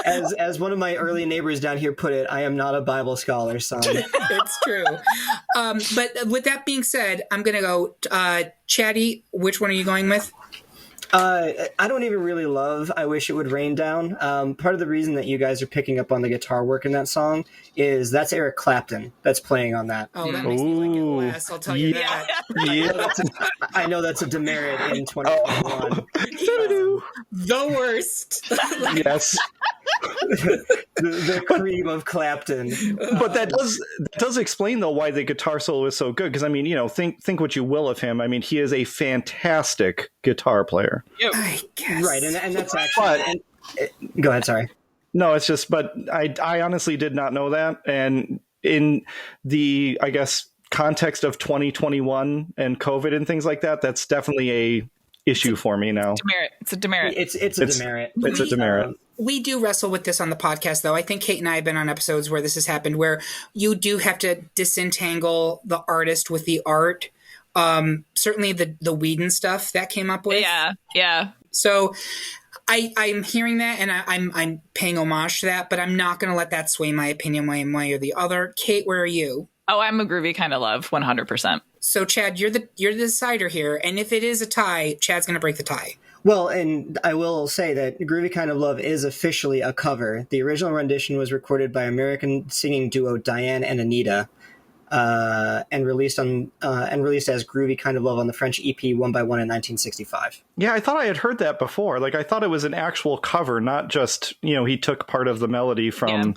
way. As one of my early neighbors down here put it, I am not a Bible scholar, son. It's true. But with that being said, I'm going to go Chatty, which one are you going with? I don't even really love I Wish It Would Rain Down. Part of the reason that you guys are picking up on the guitar work in that song is that's Eric Clapton that's playing on that. Oh, that makes me like it less, I'll tell you that. Yeah. I know that's a demerit in 2021. The worst. Yes. the cream of Clapton. But that does explain though why the guitar solo is so good, because I mean, think what you will of him. I mean, he is a fantastic guitar player. I guess. Right, and that's actually go ahead, sorry. No, it's just, but I honestly did not know that, and in the, I guess, context of 2021 and COVID and things like that, that's definitely a issue for me now. It's a demerit. It's a demerit. It's a demerit. We do wrestle with this on the podcast, though. I think Kate and I have been on episodes where this has happened, where you do have to disentangle the artist with the art. Certainly the Whedon stuff that came up with. Yeah. So I'm hearing that, and I'm paying homage to that, but I'm not going to let that sway my opinion one way or the other. Kate, where are you? Oh, I'm a Groovy Kind of Love, 100%. So, Chad, you're the decider here, and if it is a tie, Chad's going to break the tie. Well, and I will say that Groovy Kind of Love is officially a cover. The original rendition was recorded by American singing duo Diane and Anita. and released as Groovy Kind of Love on the French EP One by One in 1965. Yeah, I thought I had heard that before. Like, I thought it was an actual cover, not just, he took part of the melody from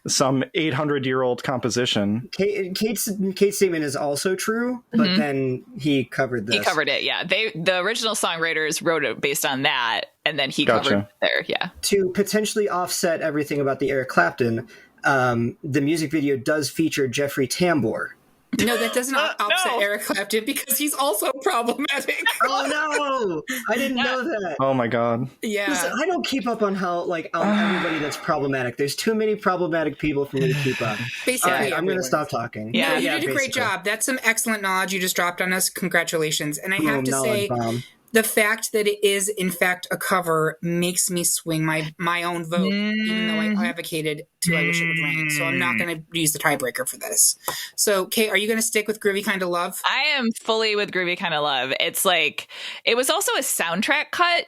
some 800-year-old composition. Kate's statement is also true, but then he covered this. He covered it, yeah. The original songwriters wrote it based on that, and then he covered it there, yeah. To potentially offset everything about the Eric Clapton, the music video does feature Jeffrey Tambor. No, that doesn't upset Eric Clapton because he's also problematic. Oh no! I didn't know that. Oh my god! Yeah, listen, I don't keep up on how everybody that's problematic. There's too many problematic people for me to keep up. Basically, all right, I'm going to stop talking. Yeah, no, you did a great job. That's some excellent knowledge you just dropped on us. Congratulations! And I have to say, the fact that it is in fact a cover makes me swing my own vote, even though I advocated to I Wish It Would Rain. So I'm not going to use the tiebreaker for this. So, Kate, are you going to stick with Groovy Kind of Love? I am fully with Groovy Kind of Love. It's like, it was also a soundtrack cut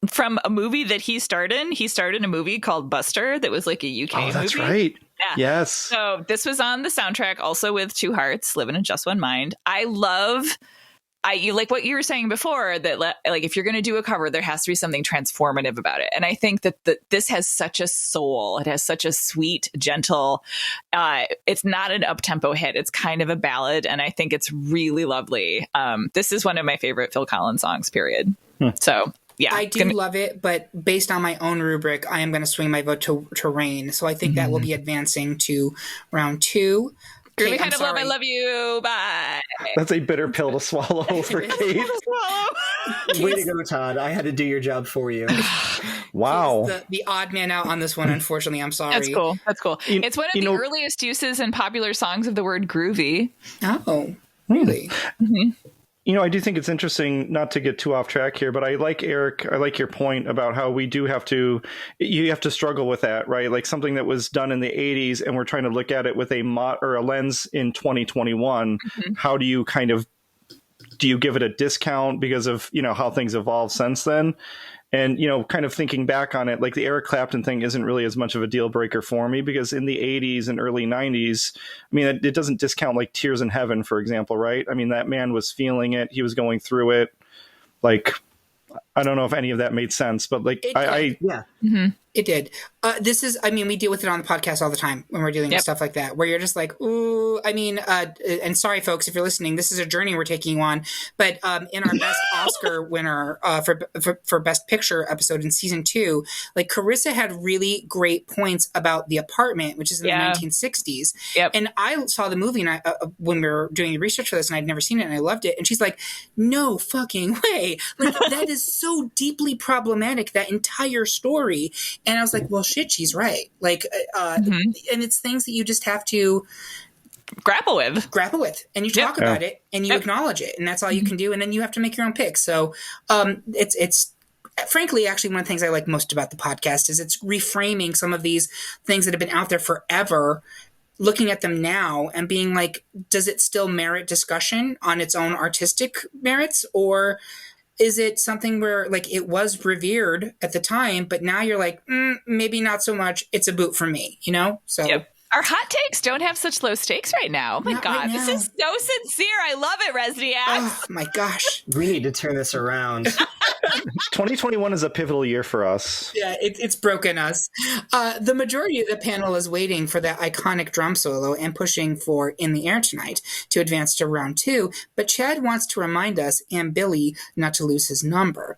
from a movie that he starred in. He starred in a movie called Buster that was like a UK movie. Oh, that's right. Yeah. Yes. So this was on the soundtrack also with Two Hearts, Living in Just One Mind. You like what you were saying before, that like if you're going to do a cover, there has to be something transformative about it. And I think that this has such a soul. It has such a sweet, gentle, it's not an up-tempo hit. It's kind of a ballad. And I think it's really lovely. This is one of my favorite Phil Collins songs, period. So yeah, I do love it, but based on my own rubric, I am going to swing my vote to Rain. So I think that will be advancing to round 2. Groovy Kind of Love, I love you. Bye. That's a bitter pill to swallow for Kate. Way to go, Todd. I had to do your job for you. Wow. The odd man out on this one, unfortunately. I'm sorry. That's cool. It's one of the earliest uses in popular songs of the word groovy. Oh, really? Mm-hmm. I do think it's interesting, not to get too off track here, but I like Eric. I like your point about how you have to struggle with that, right? Like something that was done in the 80s and we're trying to look at it with a lens in 2021. Mm-hmm. How do you do you give it a discount because of, how things evolved since then? And, kind of thinking back on it, like the Eric Clapton thing isn't really as much of a deal breaker for me because in the 80s and early 90s, I mean, it doesn't discount like Tears in Heaven, for example, right? I mean, that man was feeling it. He was going through it. Like, I don't know if any of that made sense, but like, yeah. Mm-hmm. It did. We deal with it on the podcast all the time when we're dealing with stuff like that, where you're just like, ooh, and sorry, folks, if you're listening, this is a journey we're taking you on. But in our best Oscar winner for Best Picture episode in season 2, like Carissa had really great points about The Apartment, which is in the 1960s. Yep. And I saw the movie and when we were doing the research for this, and I'd never seen it, and I loved it. And she's like, no fucking way. Like, that is so deeply problematic, that entire story. And I was like, well, shit, she's right. Like, and it's things that you just have to grapple with, and you talk about it and you acknowledge it, and that's all you can do. And then you have to make your own pick. So, it's frankly, actually, one of the things I like most about the podcast is it's reframing some of these things that have been out there forever, looking at them now and being like, does it still merit discussion on its own artistic merits, or is it something where like it was revered at the time, but now you're like, maybe not so much. It's a boot for me, So Our hot takes don't have such low stakes right now. Oh my Not God, right this now. is so sincere. I love it, Resniak. oh my gosh. We need to turn this around. 2021 is a pivotal year for us. Yeah, it's broken us. The majority of the panel is waiting for that iconic drum solo and pushing for In the Air Tonight to advance to round 2. But Chad wants to remind us and Billy not to lose his number.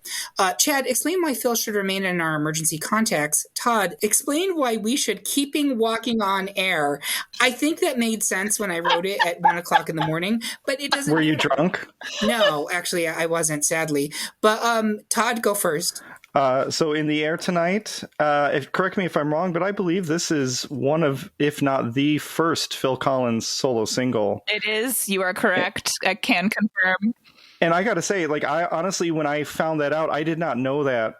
Chad, explain why Phil should remain in our emergency contacts. Todd, explain why we should keeping walking on air. I think that made sense when I wrote it at 1 o'clock in the morning, but it doesn't. Were you drunk? No, actually, I wasn't, sadly. But Todd, go first. So In the Air Tonight, correct me if I'm wrong, but I believe this is one of, if not the first Phil Collins solo single. It is. You are correct. I can confirm. And I got to say, like, I honestly, when I found that out, I did not know that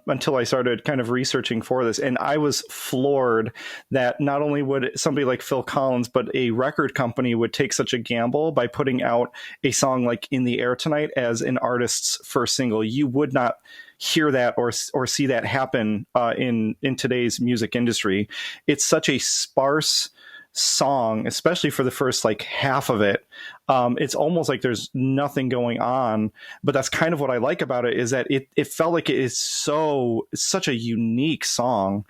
until I started kind of researching for this. And I was floored that not only would somebody like Phil Collins, but a record company would take such a gamble by putting out a song like In the Air Tonight as an artist's first single. You would not hear that or see that happen in today's music industry. It's such a sparse, song, especially for the first like half of it. It's almost like there's nothing going on, but that's kind of what I like about it, is that it felt like it is such a unique song.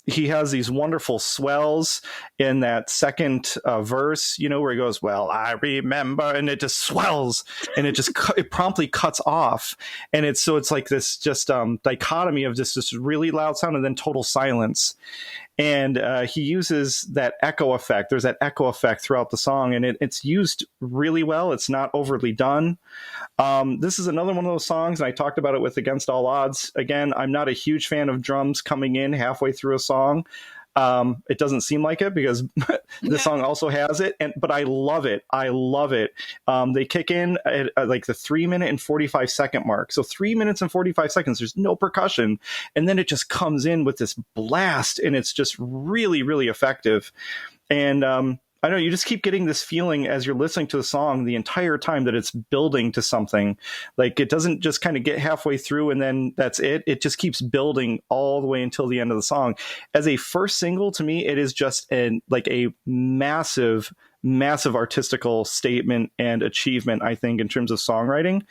He has these wonderful swells in that second verse, where he goes, well, I remember, and it just swells, and it promptly cuts off. And it's like this just dichotomy of just this really loud sound and then total silence. And he uses that echo effect. There's that echo effect throughout the song, and it's used really well. It's not overly done. This is another one of those songs, and I talked about it with Against All Odds. Again, I'm not a huge fan of drums coming in halfway through a song. It doesn't seem like it because the song also has it, but I love it. I love it. They kick in at like the 3-minute and 45-second mark. So 3 minutes and 45 seconds, there's no percussion. And then it just comes in with this blast, and it's just really, really effective. And I don't know, you just keep getting this feeling as you're listening to the song the entire time that it's building to something. Like, it doesn't just kind of get halfway through and then that's it. It just keeps building all the way until the end of the song. As a first single, to me, it is just a massive artistical statement and achievement, I think, in terms of songwriting.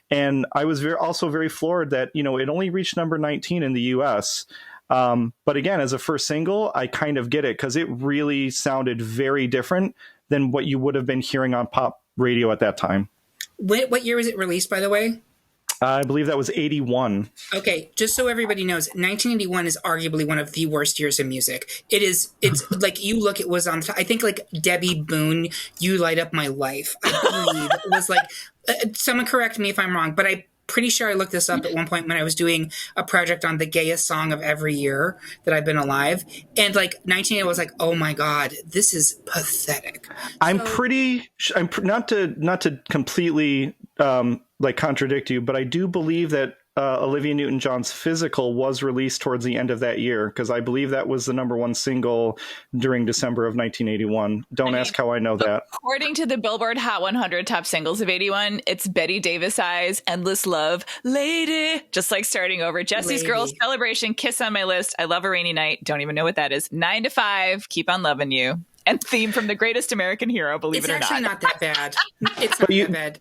And I was also very floored that, it only reached number 19 in the US. But again, as a first single, I kind of get it, because it really sounded very different than what you would have been hearing on pop radio at that time. What year was it released, by the way? I believe that was 81. Okay, just so everybody knows, 1981 is arguably one of the worst years in music. It's like, you look, it was on, I think like Debbie Boone, You Light Up My Life, I believe, was like, someone correct me if I'm wrong, but I'm pretty sure I looked this up at one point when I was doing a project on the gayest song of every year that I've been alive. And like 1980 was like, oh my God, this is pathetic. I'm not to completely like contradict you, but I do believe that Olivia Newton-John's Physical was released towards the end of that year, because I believe that was the number one single during December of 1981. Don't ask how I know that. According to the Billboard Hot 100 top singles of 81, it's Betty Davis Eyes, Endless Love, Lady, Just Like Starting Over, Jesse's Girls, Celebration, Kiss on My List, I Love a Rainy Night, don't even know what that is, 9 to 5, Keep on Loving You, and Theme from The Greatest American Hero, believe it or not. It's actually not that bad. It's not that bad.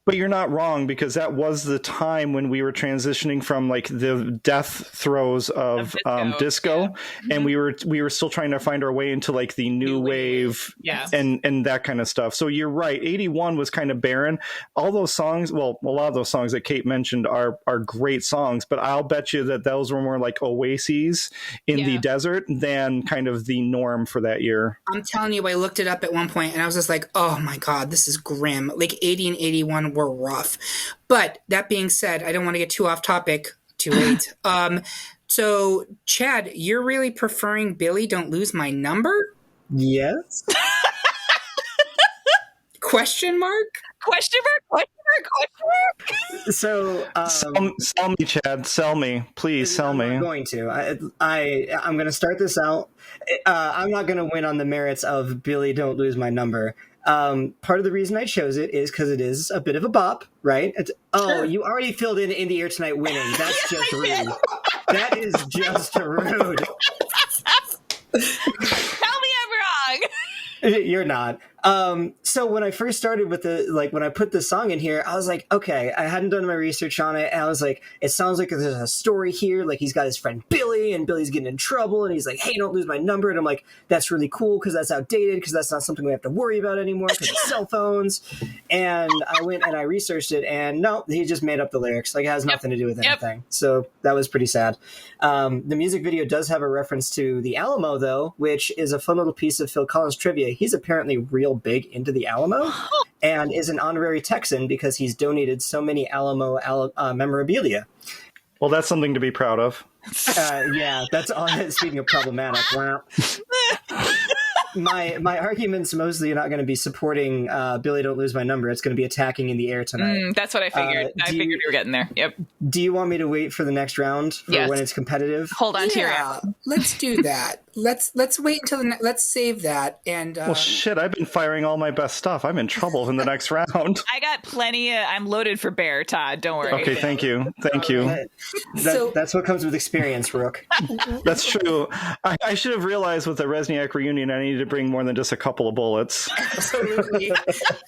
But you're not wrong, because that was the time when we were transitioning from like the death throes of disco, and we were still trying to find our way into like the new wave, and that kind of stuff. So you're right, 81 was kind of barren. All those songs, well, a lot of those songs that Kate mentioned are great songs, but I'll bet you that those were more like oases in the desert than kind of the norm for that year. I'm telling you, I looked it up at one point and I was just like, oh my God, this is grim. Like 80 and 81 were rough. But that being said, I don't want to get too off topic too late. So Chad, you're really preferring Billy Don't Lose My Number? Yes. Question mark? Question mark? So sell me, Chad. Sell me, please. Sell me. I'm going to. I'm going to start this out. I'm not going to win on the merits of Billy Don't Lose My Number. Part of the reason I chose it is because it is a bit of a bop, right? Sure. You already filled in the Air Tonight winning. That's just rude. That is just rude. Tell me I'm wrong. You're not. So when I first started with when I put this song in here, I was like, okay, I hadn't done my research on it. And I was like, it sounds like there's a story here. Like, he's got his friend Billy, and Billy's getting in trouble, and he's like, hey, don't lose my number. And I'm like, that's really cool, because that's outdated, because that's not something we have to worry about anymore, because of cell phones. And I went and I researched it, and no, he just made up the lyrics. Like, it has nothing to do with anything. So that was pretty sad. The music video does have a reference to the Alamo, though, which is a fun little piece of Phil Collins trivia. He's apparently real big into the Alamo and is an honorary Texan because he's donated so many Alamo memorabilia. Well, that's something to be proud of. Yeah, that's all. Speaking of problematic, my argument's mostly not going to be supporting Billy Don't Lose My Number. It's going to be attacking In the Air Tonight. That's what I figured. I figured we were getting there. Yep. Do you want me to wait for the next round for when it's competitive? Hold on to your let's do that. let's wait until let's save that. And Well, shit, I've been firing all my best stuff. I'm in trouble in the next round. I got plenty. I'm loaded for bear, Todd. Don't worry. Okay, thank you. That's what comes with experience, Rook. That's true. I should have realized with the Resniak reunion, I needed to bring more than just a couple of bullets. Absolutely.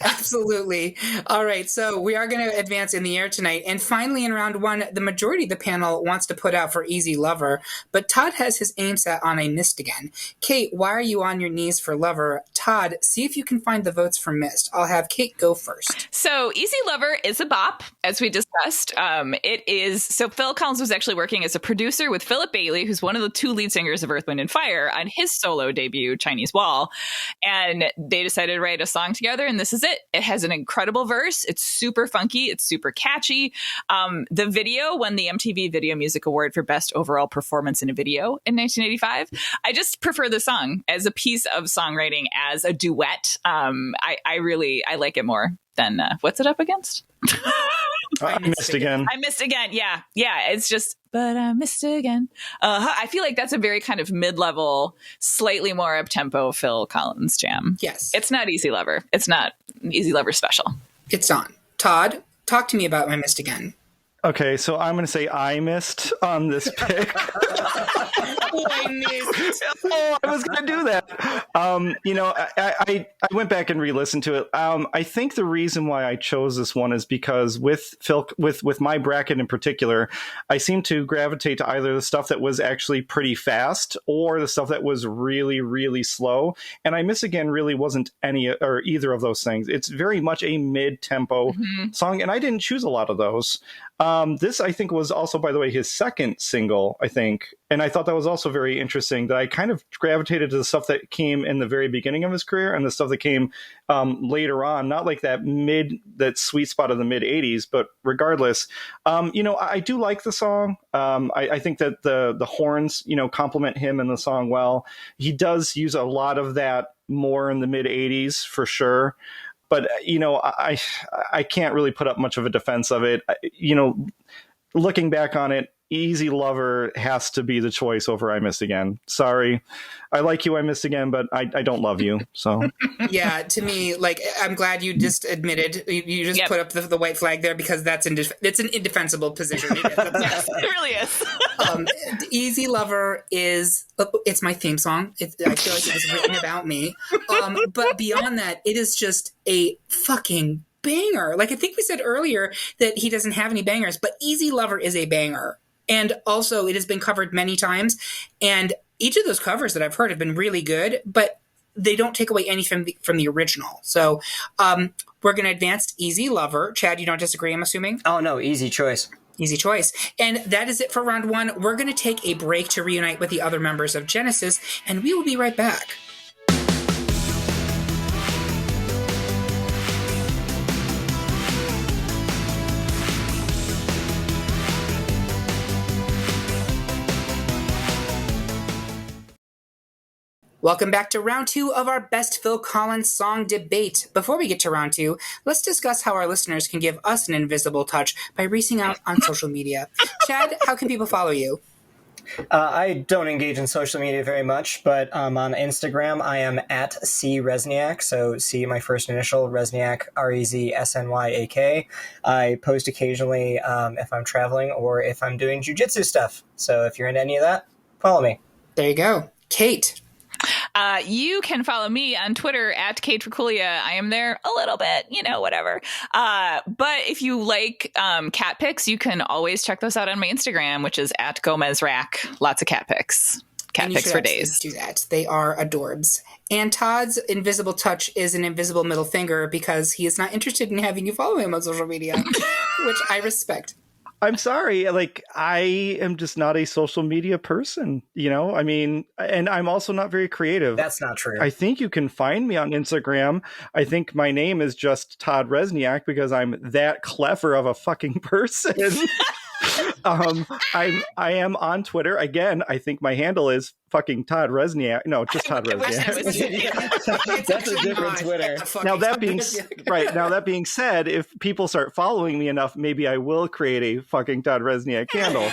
Absolutely. All right. So we are going to advance in the air tonight. And finally, in round one, the majority of the panel wants to put out for Easy Lover, but Todd has his aim set on I Missed Again. Kate, why are you on your knees for Lover? Todd, see if you can find the votes for Missed. I'll have Kate go first. So Easy Lover is a bop, as we discussed. It is. So Phil Collins was actually working as a producer with Philip Bailey, who's one of the two lead singers of Earth, Wind & Fire, on his solo debut, Chinese Wall. And they decided to write a song together, and this is it. It has an incredible verse. It's super funky. It's super catchy. The video won the MTV Video Music Award for Best Overall Performance in a Video in 1985. I just prefer the song as a piece of songwriting, as a duet. I like it more than what's it up against? I missed again. I missed again. Yeah. It's just, but I missed again. I feel like that's a very kind of mid-level, slightly more up-tempo Phil Collins jam. Yes. It's not Easy Lover. It's not Easy Lover special. It's on. Todd, talk to me about I Missed Again. Okay, so I'm going to say I missed on this pick. I missed. Oh, I was going to do that. I went back and re-listened to it. I think the reason why I chose this one is because with Phil, with my bracket in particular, I seem to gravitate to either the stuff that was actually pretty fast or the stuff that was really, really slow. And I Miss Again really wasn't any or either of those things. It's very much a mid-tempo song, and I didn't choose a lot of those. This, I think, was also, by the way, his second single, I think. And I thought that was also very interesting, that I kind of gravitated to the stuff that came in the very beginning of his career and the stuff that came later on, not like that sweet spot of the mid 80s, but regardless, I do like the song. I think that the horns, complement him in the song well. He does use a lot of that more in the mid 80s for sure. But, I can't really put up much of a defense of it. Looking back on it, Easy Lover has to be the choice over I Missed Again. Sorry. I like you, I Missed Again, but I don't love you. So yeah, to me, I'm glad you just admitted, you just put up the white flag there, because it's an indefensible position. Yes, it really is. Easy Lover it's my theme song. I feel like it was written about me. But beyond that, it is just a fucking banger. I think we said earlier that he doesn't have any bangers, but Easy Lover is a banger. And also, it has been covered many times. And each of those covers that I've heard have been really good, but they don't take away anything from the original. So we're going to advance Easy Lover. Chad, you don't disagree, I'm assuming? Oh, no. Easy choice. Easy choice. And that is it for round one. We're going to take a break to reunite with the other members of Genesis, and we will be right back. Welcome back to round two of our Best Phil Collins Song Debate. Before we get to round two, let's discuss how our listeners can give us an invisible touch by reaching out on social media. Chad, how can people follow you? I don't engage in social media very much, but on Instagram, I am at C Resniak. So C, my first initial, Resniak, REZSNYAK. I post occasionally if I'm traveling or if I'm doing jujitsu stuff. So if you're into any of that, follow me. There you go. Kate. You can follow me on Twitter at Kate Triculia. I am there a little bit, whatever. But if you like cat pics, you can always check those out on my Instagram, which is at Gomez Rack. Lots of cat pics. Cat pics for days. Do that. They are adorbs. And Todd's invisible touch is an invisible middle finger because he is not interested in having you follow him on social media, which I respect. I'm sorry. I am just not a social media person, and I'm also not very creative. That's not true. I think you can find me on Instagram. I think my name is just Todd Resniak because I'm that clever of a fucking person. I am on Twitter. Again, I think my handle is fucking Todd Resniak. No, just Todd I wish Resniak. it was you. That's a different Twitter. Now that being said, if people start following me enough, maybe I will create a fucking Todd Resniak candle.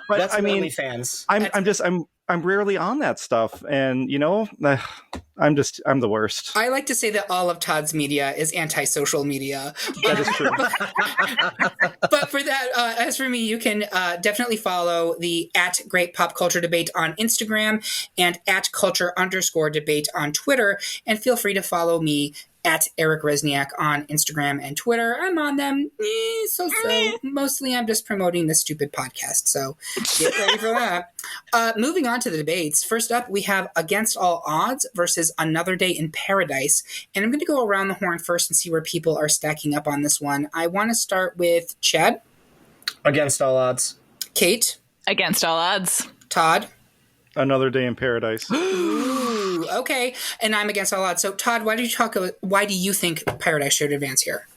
But That's I mean, OnlyFans. I'm rarely on that stuff, and I'm the worst. I like to say that all of Todd's media is anti-social media. That is true. But for that, as for me, you can definitely follow the @GreatPopCultureDebate on Instagram and @culture_debate on Twitter, and feel free to follow me at Eric Resniak on Instagram and Twitter. I'm on them so. Mostly I'm just promoting this stupid podcast, so get ready for that. Moving on to the debates. First up, we have Against All Odds versus Another Day in Paradise. And I'm going to go around the horn first and see where people are stacking up on this one. I want to start with Chad. Against All Odds. Kate. Against All Odds. Todd. Another Day in Paradise. Ooh, okay. And I'm Against All Odds. So, Todd, why do you think Paradise should advance here?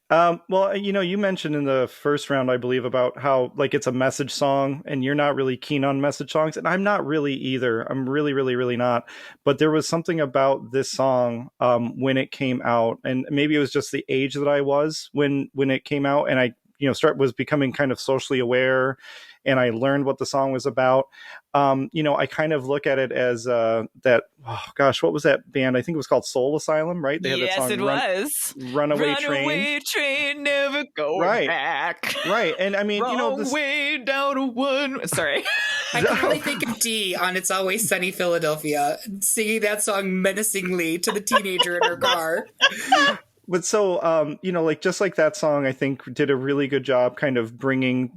Well, you mentioned in the first round, I believe, about how it's a message song and you're not really keen on message songs. And I'm not really either. I'm really, really, really not. But there was something about this song when it came out, and maybe it was just the age that I was when it came out, and I was becoming kind of socially aware, and I learned what the song was about. I kind of look at it as what was that band? I think it was called Soul Asylum, right? They had that song, it was. Runaway Train. Runaway train, never go back. Right. And I mean, Wrong way down to one. Sorry. I can really think of Dee on It's Always Sunny Philadelphia singing that song menacingly to the teenager in her car. But so, just like that song, I think did a really good job kind of bringing,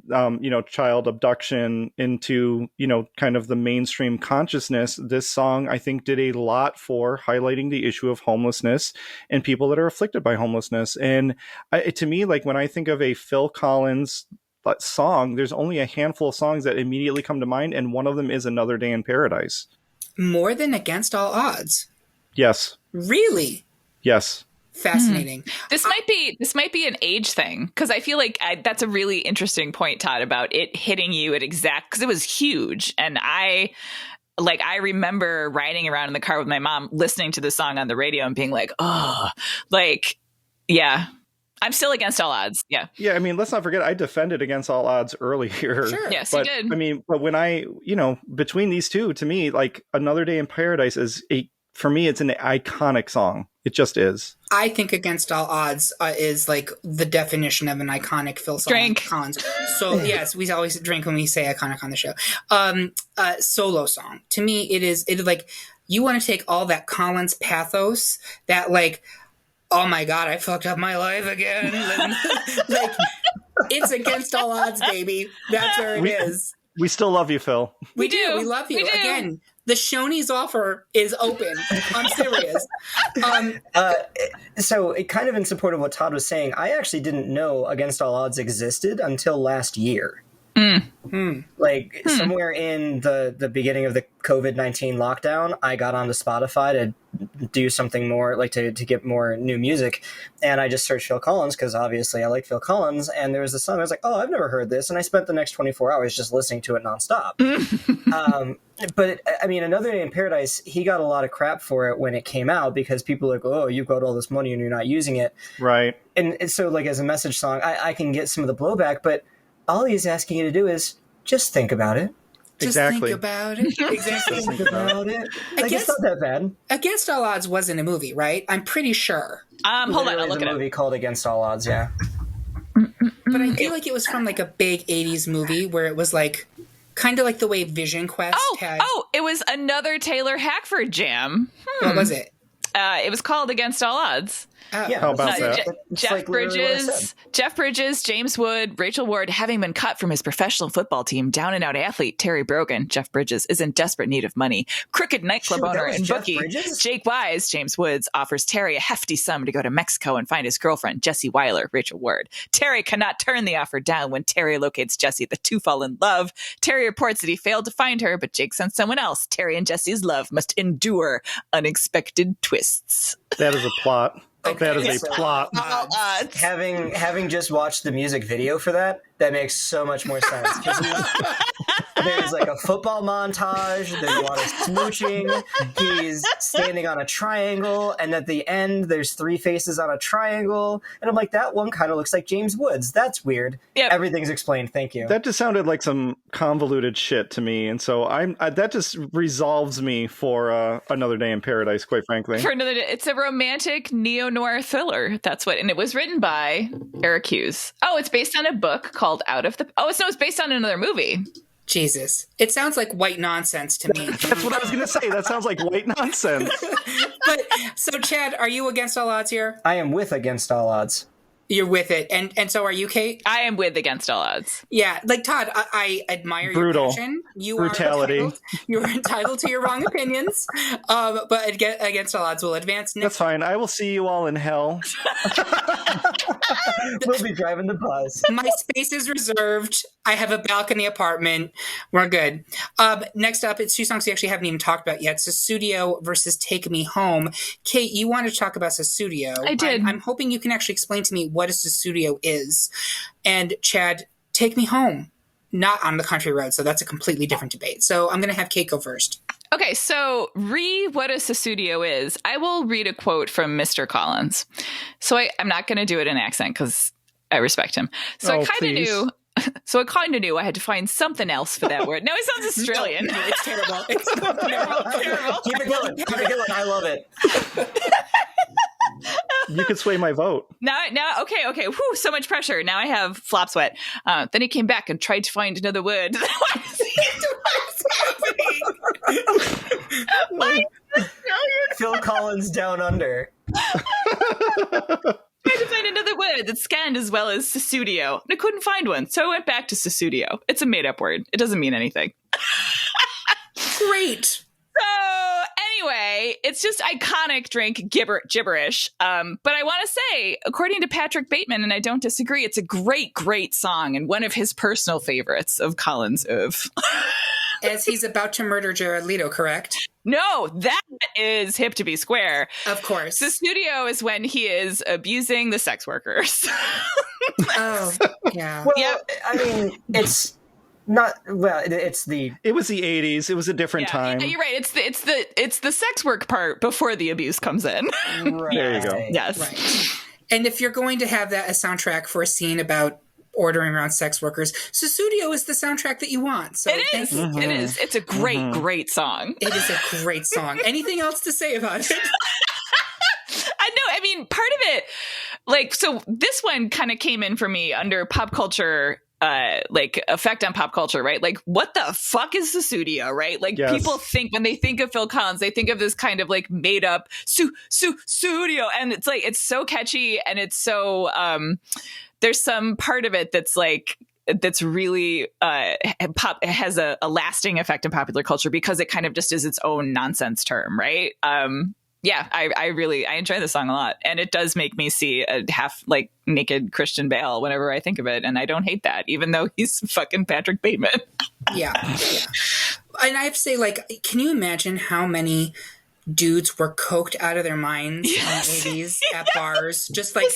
child abduction into, kind of the mainstream consciousness. This song, I think, did a lot for highlighting the issue of homelessness and people that are afflicted by homelessness. And to me, when I think of a Phil Collins song, there's only a handful of songs that immediately come to mind. And one of them is Another Day in Paradise. More than Against All Odds? Yes. Really? Yes. Fascinating. This might be an age thing, because I feel like that's a really interesting point, Todd, about it hitting you at because it was huge, and I remember riding around in the car with my mom listening to the song on the radio and being like, yeah. I'm still Against All Odds. Yeah. Yeah. I mean, let's not forget, I defended Against All Odds earlier. Sure. Yes, but, you did. I mean, but when between these two, to me, Another Day in Paradise is for me, it's an iconic song. It just is. I think Against All Odds is the definition of an iconic Phil Collins. So yes, we always drink when we say iconic on the show. Solo song. To me, it is you want to take all that Collins pathos, that oh my God, I fucked up my life again. It's Against All Odds, baby. That's where it is. We still love you, Phil. We do. We love you. Again, the Shoney's offer is open. I'm serious. So it kind of in support of what Todd was saying, I actually didn't know Against All Odds existed until last year. Somewhere in the beginning of the COVID-19 lockdown, I got onto Spotify to do something more, to get more new music, and I just searched Phil Collins because obviously I like Phil Collins, and there was a song I was like, oh, I've never heard this, and I spent the next 24 hours just listening to it nonstop. But I mean, Another Day in Paradise, he got a lot of crap for it when it came out because people were like, oh, you've got all this money and you're not using it, right? And so as a message song, I can get some of the blowback, but all he's asking you to do is just think about it. Just think about it. Exactly. Think about it. It's not that bad. Against All Odds wasn't a movie, right? I'm pretty sure. Hold on, I'll look at it up. A movie called Against All Odds, yeah. But I feel like it was from a big 80s movie where it was kind of the way Vision Quest had. Oh, it was another Taylor Hackford jam. What was it? It was called Against All Odds. Oh. Yeah, how about that? Jeff Bridges, James Wood, Rachel Ward, having been cut from his professional football team, down and out athlete Terry Brogan, Jeff Bridges, is in desperate need of money. Crooked nightclub owner and bookie Jake Wise, James Woods, offers Terry a hefty sum to go to Mexico and find his girlfriend, Jessie Weiler, Rachel Ward. Terry cannot turn the offer down. When Terry locates Jessie, the two fall in love. Terry reports that he failed to find her, but Jake sent someone else. Terry and Jessie's love must endure unexpected twists. That is a plot. Okay, that is a plot. Having just watched the music video for that that makes so much more sense. 'Cause there's like a football montage, there's a lot of smooching, he's standing on a triangle, and at the end there's three faces on a triangle, and I'm like, that one kind of looks like James Woods. That's weird. Yep. Everything's explained, thank you. That just sounded like some convoluted shit to me, and so that just resolves me for Another Day in Paradise, quite frankly. For another day, it's a romantic neo-noir thriller. That's what, and it was written by Eric Hughes. Oh, it's based on a book called Out of the. Oh, it's based on another movie. Jesus. It sounds like white nonsense to me. That's what I was going to say. That sounds like white nonsense. But so, Chad, are you against all odds here? I am with Against All Odds. You're with it, and so are you, Kate? I am with Against All Odds. Yeah, like Todd, I admire Brutal. your passion. Brutality. You're entitled to your wrong opinions, but Against All Odds will advance. That's fine. I will see you all in hell. We'll be driving the bus. My space is reserved. I have a balcony apartment. We're good. Next up, it's two songs we actually haven't even talked about yet. Sussudio versus Take Me Home. Kate, you wanted to talk about Sussudio. I did. I'm hoping you can actually explain to me what a Sussudio is. And Chad, Take Me Home. Not On the Country Road, so that's a completely different debate. So I'm going to have Kate go first. Okay, so what a Sussudio is. I will read a quote from Mr. Collins. So I'm not going to do it in accent because I respect him. So I kind of knew. So I kind of knew I had to find something else for that word. No, it sounds Australian. No, it's terrible. It's terrible. Keep it going. Keep it going. I love it. You could sway my vote. Now, okay. Whew, so much pressure. Now I have flop sweat. Then he came back and tried to find another word. Phil Collins Down Under. Tried to find another word that scanned as well as Sussudio. And I couldn't find one, so I went back to Sussudio. It's a made-up word. It doesn't mean anything. Great. So anyway, it's just iconic drink gibberish. But I want to say, according to Patrick Bateman, and I don't disagree, it's a great, great song and one of his personal favorites of Collins' oeuvre. As he's about to murder Jared Leto, correct? No, that is Hip to Be Square. Of course. Sussudio is when he is abusing the sex workers. Oh, yeah. Well, Yep. I mean, it's not. Well, it's the. It was the 80s. It was a different time. Yeah, you're right. It's the sex work part before the abuse comes in. Right. There you go. Yes. Right. And if you're going to have that a soundtrack for a scene about ordering around sex workers, Sussudio is the soundtrack that you want. So It is. thank you. It is. It's a great, great song. It is a great song. Anything else to say about it? I know. I mean, part of it, like, so this one kind of came in for me under pop culture, like effect on pop culture, right? Like, what the fuck is Sussudio, right? Like, Yes. people think when they think of Phil Collins, they think of this kind of like made up Sussudio, and it's like it's so catchy and it's so there's some part of it that's like that's really it has a lasting effect in popular culture because it kind of just is its own nonsense term, right? Yeah, I enjoy the song a lot, and it does make me see a half like naked Christian Bale whenever I think of it, and I don't hate that, even though he's fucking Patrick Bateman. Yeah. And I have to say, like, can you imagine how many dudes were coked out of their minds in the 80s at bars, just like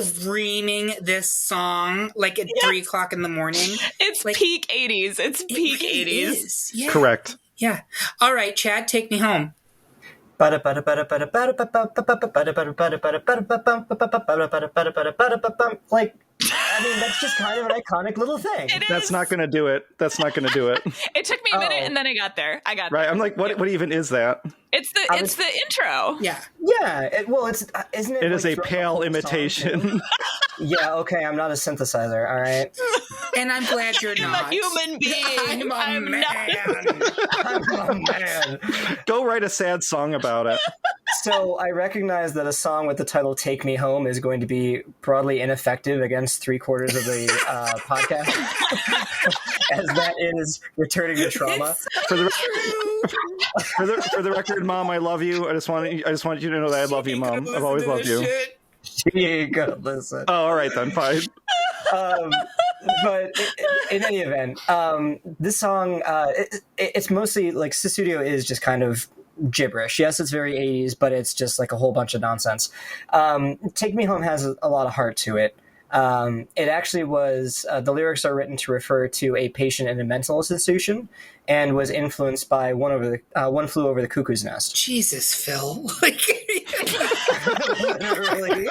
screaming this song like at 3 o'clock in the morning? It's Like, peak 80s. It's peak It really 80s. is. Yeah. Correct. Yeah. All right, Chad, take me home. Like, I mean, that's just kind of an iconic little thing. It That's is. not going to do it. That's not going to do it. It took me a minute, Oh. and then I got there. Right. I'm like, what even is that? It's the intro. Yeah. Yeah, it's isn't it? It is like a throughout the pale whole song, imitation. too? Yeah, okay, I'm not a synthesizer, all right? And I'm glad you're I'm not. a human being. I'm a man. Oh, man. Go write a sad song about it. So I recognize that a song with the title Take Me Home is going to be broadly ineffective against 3/4 of the podcast, as that is returning to trauma. For the record, Mom, I love you. I just want you to know that I love you, Mom. I've always loved you. You go listen. Oh, all right then, fine. But in any event, this song, it's mostly like Sussudio is just kind of gibberish. Yes, it's very 80s, but it's just like a whole bunch of nonsense. Take Me Home has a lot of heart to it. It actually was, the lyrics are written to refer to a patient in a mental institution and was influenced by One Flew Over the Cuckoo's Nest. Jesus, Phil. Like, Literally.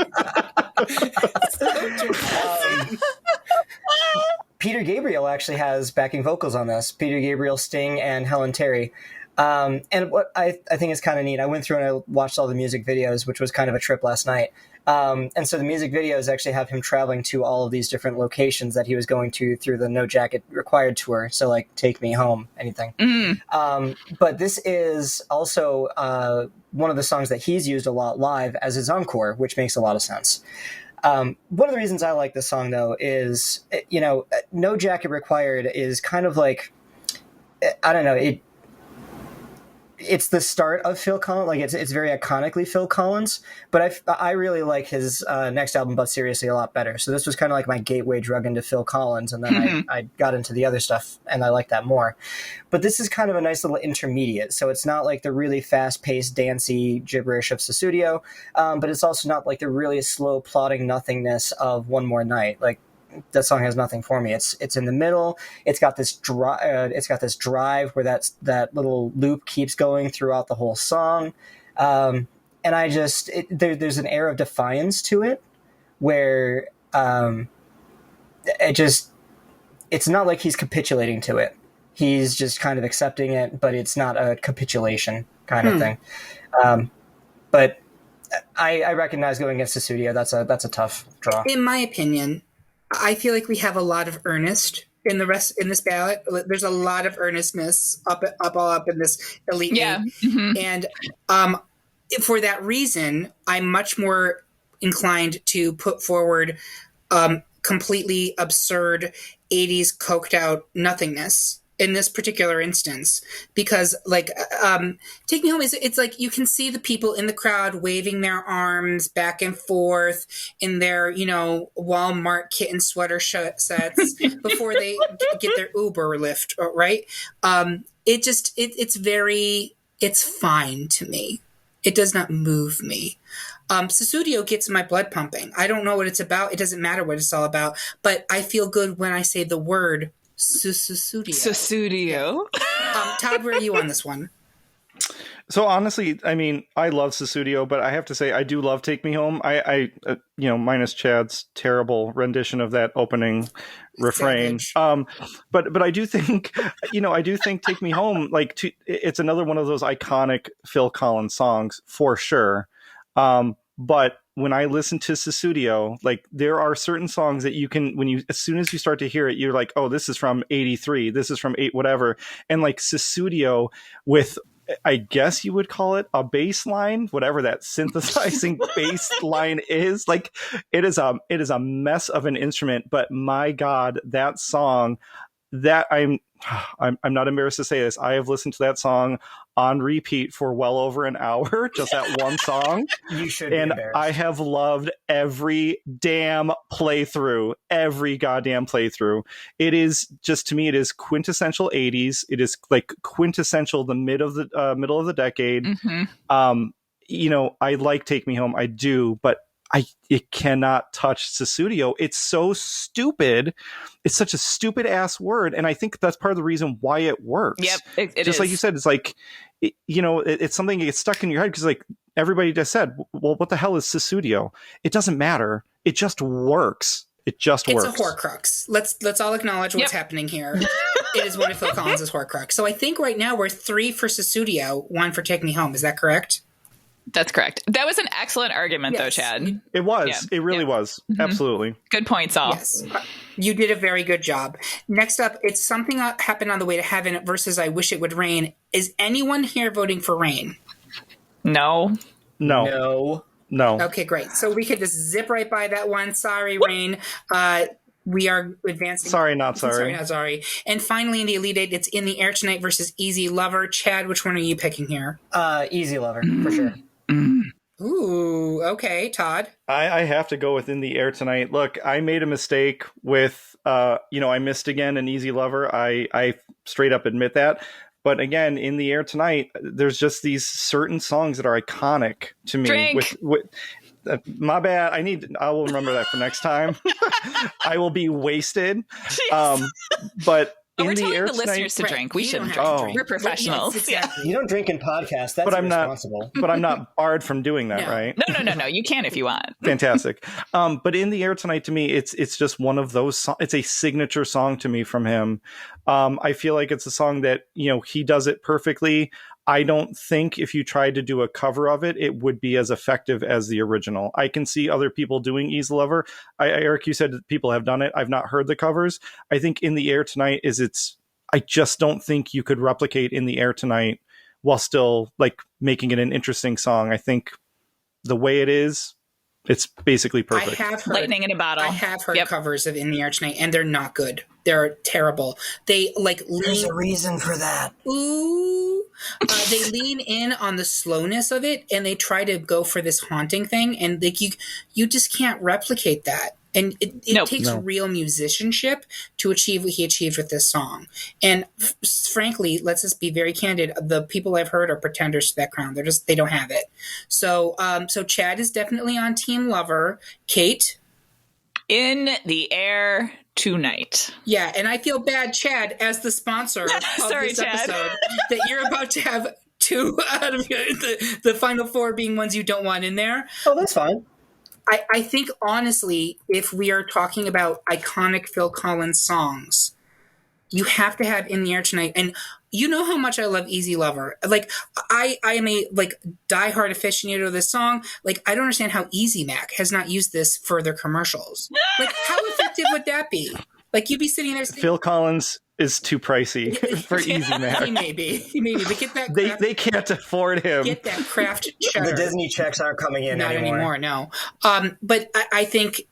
Peter Gabriel actually has backing vocals on this. Peter Gabriel, Sting, and Helen Terry. And what I think is kind of neat, I went through and I watched all the music videos, which was kind of a trip last night. And so the music videos actually have him traveling to all of these different locations that he was going to through the No Jacket Required tour. So like Take Me Home, anything. But this is also one of the songs that he's used a lot live as his encore, which makes a lot of sense. One of the reasons I like this song, though, is, No Jacket Required is kind of like, I don't know, it's the start of Phil Collins. Like it's very iconically Phil Collins, but I really like his next album, But Seriously, a lot better. So this was kind of like my gateway drug into Phil Collins, and then I got into the other stuff, and I like that more. But this is kind of a nice little intermediate. So it's not like the really fast-paced, dancey gibberish of Sussudio, but it's also not like the really slow, plodding nothingness of One More Night. Like, that song has nothing for me. It's in the middle. It's got this drive where that little loop keeps going throughout the whole song, and I just there's an air of defiance to it, where it's not like he's capitulating to it. He's just kind of accepting it, but it's not a capitulation kind of thing. But I recognize going against Sussudio, that's a tough draw. in my opinion, I feel like we have a lot of earnest in this ballot. There's a lot of earnestness up in this elite eight. And for that reason, I'm much more inclined to put forward completely absurd 80s coked out nothingness in this particular instance, because Take Me Home it's like you can see the people in the crowd waving their arms back and forth in their Walmart kitten sweater sets before they get their Uber lift, right? It's fine to me. It does not move me. Sussudio gets my blood pumping. I don't know what it's about. It doesn't matter what it's all about, but I feel good when I say the word Sussudio. Todd, where are you on this one? So honestly, I mean, I love Sussudio, but I have to say I do love Take Me Home. I minus Chad's terrible rendition of that opening refrain. But I do think, Take Me Home, it's another one of those iconic Phil Collins songs for sure. But when I listen to Sussudio, there are certain songs that you can, as soon as you start to hear it, you're like, oh, this is from 83, this is from 8, whatever. And Sussudio with, I guess you would call it a bass line, whatever that synthesizing bass line is. It is a mess of an instrument, but my God, that song, that I'm not embarrassed to say this, I have listened to that song on repeat for well over an hour, just that one song. You should be embarrassed. I have loved every damn playthrough, every goddamn playthrough. It is just, to me, it is quintessential 80s. It is quintessential the middle of the decade. I like Take Me Home, I do, but it cannot touch Sussudio. It's so stupid. It's such a stupid ass word, and I think that's part of the reason why it works. Yep, it just is. Like you said, it's it's something that gets stuck in your head because everybody just said, well, what the hell is Sussudio? It doesn't matter. It just works. It's a Horcrux. Let's all acknowledge what's happening here. It is one of Phil Collins' Horcrux. So I think right now we're 3 for Sussudio, 1 for Take Me Home. Is that correct? That's correct. That was an excellent argument, though, Chad. It was. Yeah. It really was. Absolutely. Good point, Saul. Yes. You did a very good job. Next up, it's Something Happened on the Way to Heaven versus I Wish It Would Rain. Is anyone here voting for Rain? No. Okay, great. So we could just zip right by that one. Sorry, Rain. We are advancing. Sorry, not sorry. Not sorry. And finally, in the Elite Eight, it's In the Air Tonight versus Easy Lover. Chad, which one are you picking here? Easy Lover, for sure. Ooh, okay. Todd? I have to go with In the Air Tonight. Look, I made a mistake with, I missed again an Easy Lover. I straight up admit that. But again, In the Air Tonight, there's just these certain songs that are iconic to me. Drink. My bad. I will remember that for next time. I will be wasted. But But we're in the telling air the tonight, listeners to Right. drink. We You don't shouldn't have to drink. drink. We're professionals. Yes, Yeah. exactly. You don't drink in podcasts. That's but I'm not. irresponsible. But I'm not barred from doing that, No. right? No. You can if you want. Fantastic. But in the air tonight, to me, it's just one of those. It's a signature song to me from him. I feel like it's a song that he does it perfectly. I don't think if you tried to do a cover of it, it would be as effective as the original. I can see other people doing Easy Lover. Eric, you said that people have done it. I've not heard the covers. I think In the Air Tonight I just don't think you could replicate In the Air Tonight while still like making it an interesting song. I think the way it is, it's basically perfect. I have heard Lightning in a bottle. I have heard Yep. covers of In the Air Tonight, and they're not good. They're terrible. They like There's lean. a reason for that. Ooh. They lean in on the slowness of it, and they try to go for this haunting thing, and like you just can't replicate that. And it Nope. takes No. real musicianship to achieve what he achieved with this song. And frankly, let's just be very candid. The people I've heard are pretenders to that crown. They don't have it. So, so Chad is definitely on Team Lover. Kate, In the Air Tonight. yeah, and I feel bad, Chad, as the sponsor of Sorry, this Chad. episode, that you're about to have two out of the final four being ones you don't want in there. Oh, that's fine. I think, honestly, if we are talking about iconic Phil Collins songs, you have to have In the Air Tonight. And you know how much I love Easy Lover. Like, I am a, like, diehard aficionado of this song. Like, I don't understand how Easy Mac has not used this for their commercials. Like, how effective would that be? Like, you'd be sitting there saying, Phil Collins is too pricey for Easy he Mac. may be. But get that They craft, they can't afford him. get that craft cheddar. The Disney checks aren't coming in Not anymore, no. But I think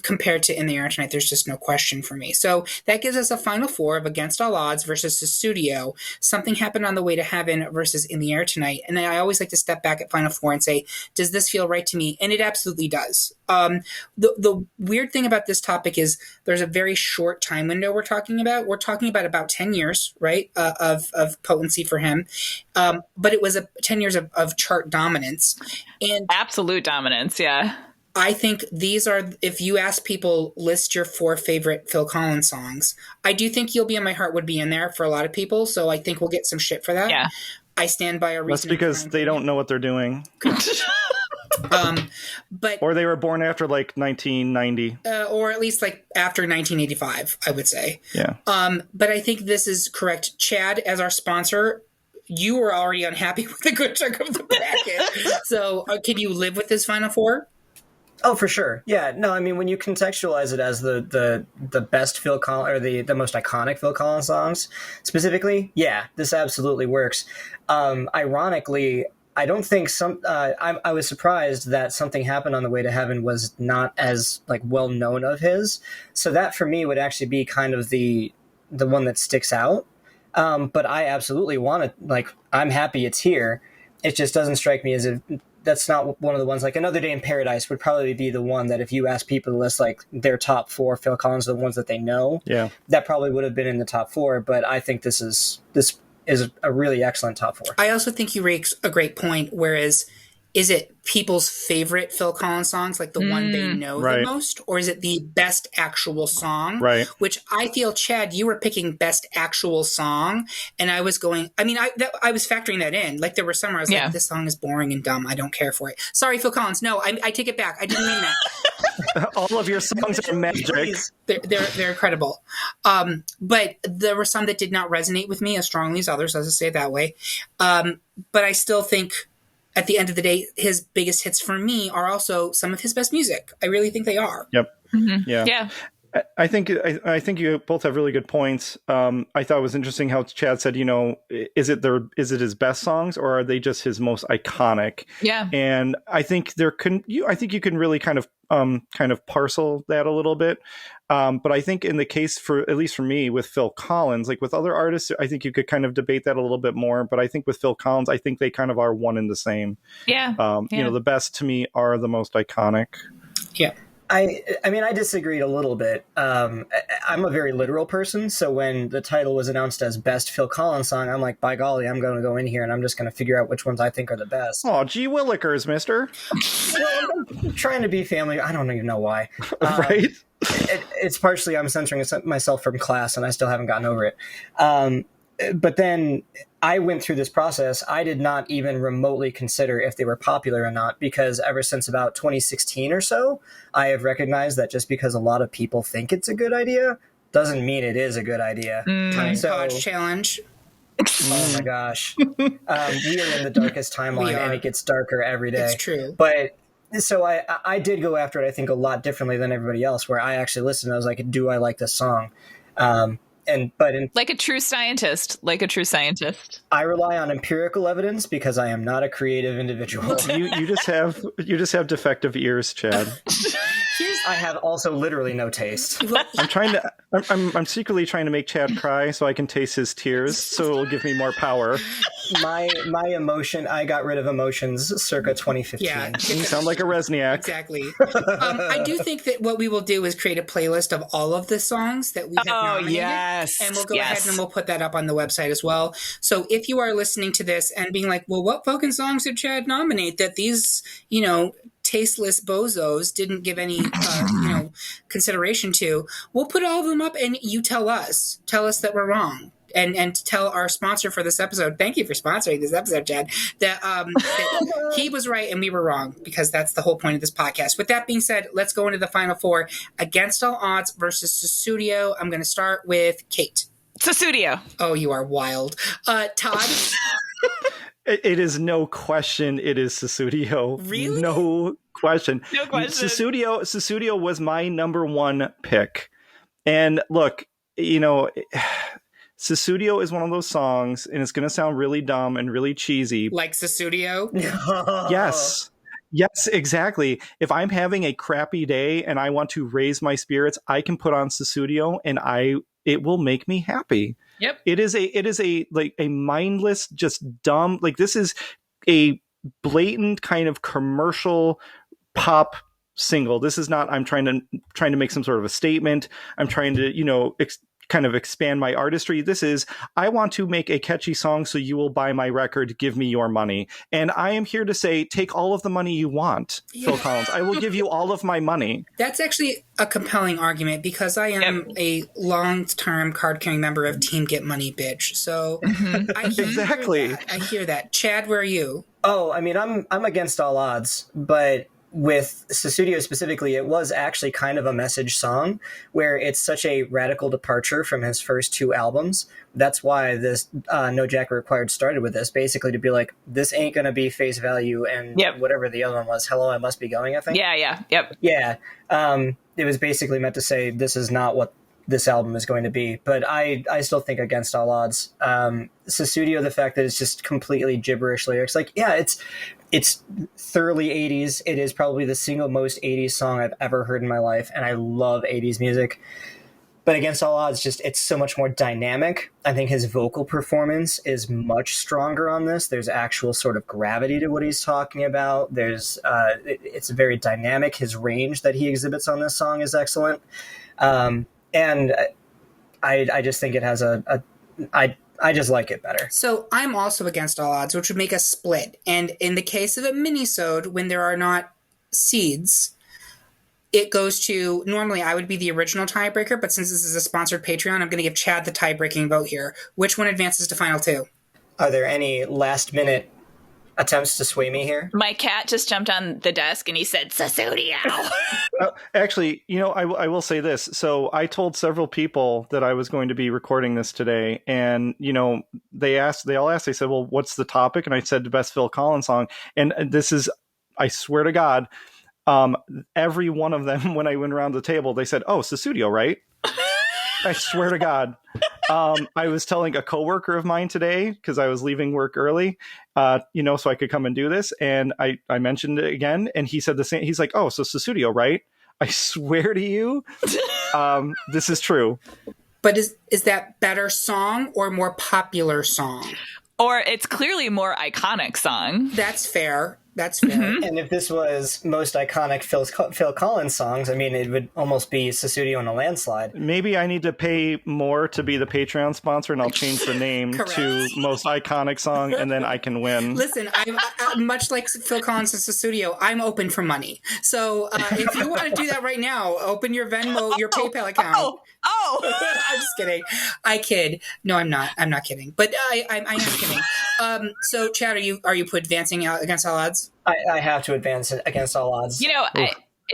compared to In the Air Tonight, there's just no question for me. So that gives us a final four of Against All Odds versus Sussudio, Something Happened on the Way to Heaven versus In the Air Tonight. And then I always like to step back at final four and say, does this feel right to me? And it absolutely does. The weird thing about this topic is there's a very short time window we're talking about. We're talking about 10 years, right, of potency for him. But it was 10 years of chart dominance. And Absolute dominance. Yeah. I think these are, if you ask people, list your four favorite Phil Collins songs, I do think You'll Be in My Heart would be in there for a lot of people. So I think we'll get some shit for that. Yeah. I stand by a reason. That's because they don't know what they're doing, But or they were born after like 1990. or at least like after 1985, I would say. Yeah. But I think this is correct. Chad, as our sponsor, you were already unhappy with a good chunk of the bracket. So can you live with this final four? Oh, for sure. Yeah. No, I mean, when you contextualize it as the best Phil Collins or the most iconic Phil Collins songs specifically, yeah, this absolutely works. Ironically, I don't think I was surprised that Something Happened on the Way to Heaven was not as like well known of his. So that for me would actually be kind of the one that sticks out. But I absolutely want it. Like, I'm happy it's here. It just doesn't strike me as if that's not one of the ones. Like Another Day in Paradise would probably be the one that if you ask people to list like their top four Phil Collins, the ones that they know, Yeah. that probably would have been in the top four. But I think this is a really excellent top four. I also think you raise a great point, whereas is it people's favorite Phil Collins songs, like the one they know Right. the most, or is it the best actual song? Right. Which I feel, Chad, you were picking best actual song, and I was going. I mean, I was factoring that in. Like there were some where I was Yeah. like, "This song is boring and dumb. I don't care for it." Sorry, Phil Collins. No, I take it back. I didn't mean that. All of your songs are magic. Please. They're incredible. But there were some that did not resonate with me as strongly as others, as I say it that way. But I still think at the end of the day, his biggest hits for me are also some of his best music. I really think they are. Yep. Yeah. Yeah. I think you both have really good points. I thought it was interesting how Chad said, is it his best songs or are they just his most iconic? Yeah. And I think I think you can really kind of parcel that a little bit. But I think in the case for, at least for me, with Phil Collins, like with other artists, I think you could kind of debate that a little bit more. But I think with Phil Collins, I think they kind of are one and the same. Yeah. The best to me are the most iconic. Yeah. I mean, I disagreed a little bit. I'm a very literal person, so when the title was announced as Best Phil Collins Song, I'm like, by golly, I'm going to go in here and I'm just going to figure out which ones I think are the best. Oh, gee willikers, mister. I'm trying to be family. I don't even know why. Right? It's partially I'm censoring myself from class, and I still haven't gotten over it. But then I went through this process. I did not even remotely consider if they were popular or not, because ever since about 2016 or so, I have recognized that just because a lot of people think it's a good idea doesn't mean it is a good idea. Time Podge challenge. Oh my gosh. We are in the darkest timeline, and it gets darker every day. It's true. But so I did go after it, I think, a lot differently than everybody else, where I actually listened. I was like, do I like this song? Like a true scientist. I rely on empirical evidence because I am not a creative individual. You just have defective ears, Chad. I have also literally no taste. I'm secretly trying to make Chad cry so I can taste his tears, so it'll give me more power. My emotion, I got rid of emotions circa 2015. Yeah. You sound like a Resniak. Exactly. I do think that what we will do is create a playlist of all of the songs that we have nominated. Yes. And we'll go ahead and we'll put that up on the website as well. So if you are listening to this and being like, well, what fucking songs did Chad nominate that these, tasteless bozos didn't give any, consideration to, we'll put all of them up and you tell us that we're wrong. And tell our sponsor for this episode, thank you for sponsoring this episode, Chad, that he was right and we were wrong, because that's the whole point of this podcast. With that being said, let's go into the final four. Against All Odds versus Sussudio. I'm going to start with Kate. Sussudio. Oh, you are wild. Todd? It is no question. It is Sussudio. Really? No question. No question. Sussudio was my number one pick. And look, Sussudio is one of those songs, and it's going to sound really dumb and really cheesy. Like Sussudio? Yes. Yes, exactly. If I'm having a crappy day and I want to raise my spirits, I can put on Sussudio and it will make me happy. Yep. It is a mindless, just dumb, this is a blatant kind of commercial pop single. This is not, I'm trying to make some sort of a statement. I'm trying to, kind of expand my artistry. This is, I want to make a catchy song so you will buy my record, give me your money. And I am here to say, take all of the money you want, Phil Collins. I will give you all of my money. That's actually a compelling argument, because I am a long-term card-carrying member of Team Get Money Bitch. So I hear that. Chad, where are you? Oh, I mean, I'm against all odds, but with Sussudio specifically, it was actually kind of a message song, where it's such a radical departure from his first two albums. That's why this No Jacket Required started with this, basically to be like, this ain't gonna be face value, and whatever the other one was, Hello, I Must Be Going, I think. Yeah. It was basically meant to say, this is not what this album is going to be. But I still think Against All Odds. Sussudio, the fact that it's just completely gibberish lyrics, it's thoroughly 80s. It is probably the single most 80s song I've ever heard in my life, and I love 80s music. But Against All Odds, it's so much more dynamic. I think his vocal performance is much stronger on this. There's actual sort of gravity to what he's talking about. It's very dynamic. His range that he exhibits on this song is excellent. And I just think it has I just like it better. So I'm also Against All Odds, which would make us split. And in the case of a mini-sode, when there are not seeds, it goes to, normally I would be the original tiebreaker, but since this is a sponsored Patreon, I'm going to give Chad the tie-breaking vote here. Which one advances to Final Two? Are there any last-minute attempts to sway me here? My cat just jumped on the desk and he said, Sussudio. Actually, I will say this. So I told several people that I was going to be recording this today, and, they all asked, they said, well, what's the topic? And I said, the best Phil Collins song. And this is, I swear to God, every one of them, when I went around the table, they said, oh, Sussudio, right? I swear to God. I was telling a coworker of mine today, because I was leaving work early, so I could come and do this. And I mentioned it again, and he said the same. He's like, oh, so Sussudio, right? I swear to you, this is true. But is that better song or more popular song? Or it's clearly more iconic song. That's fair. That's fair. And if this was most iconic Phil Collins songs, I mean, it would almost be Sussudio in a landslide. Maybe I need to pay more to be the Patreon sponsor, and I'll change the name Correct. to most iconic song, and then I can win. Listen, I'm much like Phil Collins and Sussudio. I'm open for money. So if you want to do that right now, open your Venmo, your PayPal account. I'm just kidding. I kid. No, I'm not. I'm not kidding. But I am kidding. So, Chad, are you advancing out against all odds? I have to advance it against all odds. You know,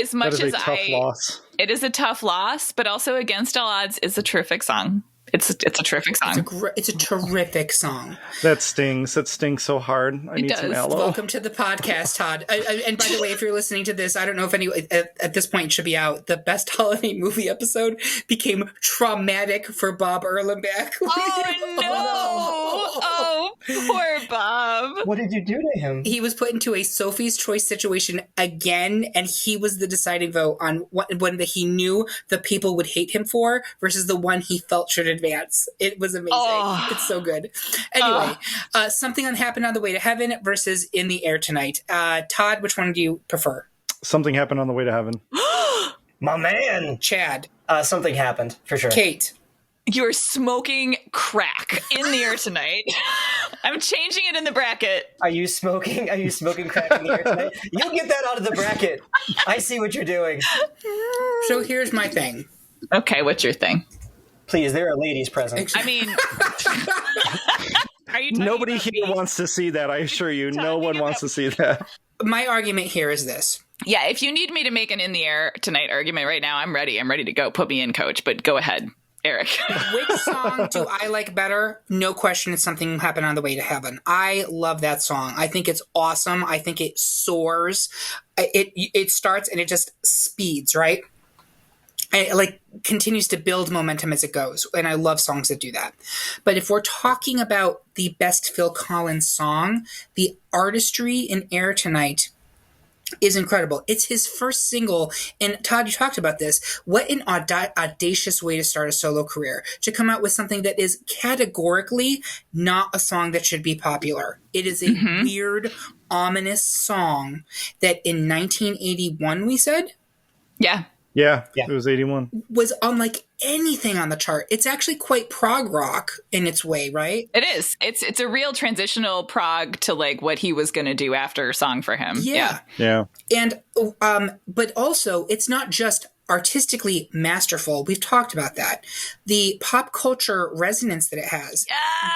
as much That is as a tough loss. it is a tough loss, but also Against All Odds is a terrific song. It's a terrific song. It's a terrific song. That stings. That stings so hard. I need some does. aloe. Welcome to the podcast, Todd. And by the way, if you're listening to this, I don't know if any at this point it should be out. The best holiday movie episode became traumatic for Bob Erlenbach. Oh no! Oh, poor Bob. What did you do to him? He was put into a Sophie's Choice situation again, and he was the deciding vote on one that he knew the people would hate him for versus the one he felt should advance. It was amazing. Oh. It's so good. Anyway, Something Happened on the Way to Heaven versus In the Air Tonight. Todd, which one do you prefer? Something happened on the way to heaven. My man! Chad. Something happened, for sure. Kate. You're smoking crack in the air tonight. I'm changing it in the bracket. Are you smoking crack in the air tonight? You get that out of the bracket. I see what you're doing. So here's my thing. Okay, what's your thing? Please, there are ladies present. I mean, are you talking Nobody about here me? wants to see that, I assure you. No Talking one wants to see that. My argument here is this. Yeah, if you need me to make an in the air tonight argument right now, I'm ready. I'm ready to go. Put me in, coach, but go ahead, Eric. Which song do I like better? No question, it's Something Happened on the Way to Heaven. I love that song. I think it's awesome. I think it soars. It starts and it just speeds, right? It continues to build momentum as it goes, and I love songs that do that. But if we're talking about the best Phil Collins song, the artistry in Air Tonight is incredible. It's his first single, and Todd, you talked about this. What an audacious way to start a solo career, to come out with something that is categorically not a song that should be popular. It is a weird, ominous song that in 1981, we said? Yeah. Yeah, Yeah. it was 81. Was unlike anything on the chart. It's actually quite prog rock in its way, right? It is. It's a real transitional prog to like what he was going to do after Song for Him. Yeah. Yeah. And but also it's not just artistically masterful. We've talked about that. The pop culture resonance that it has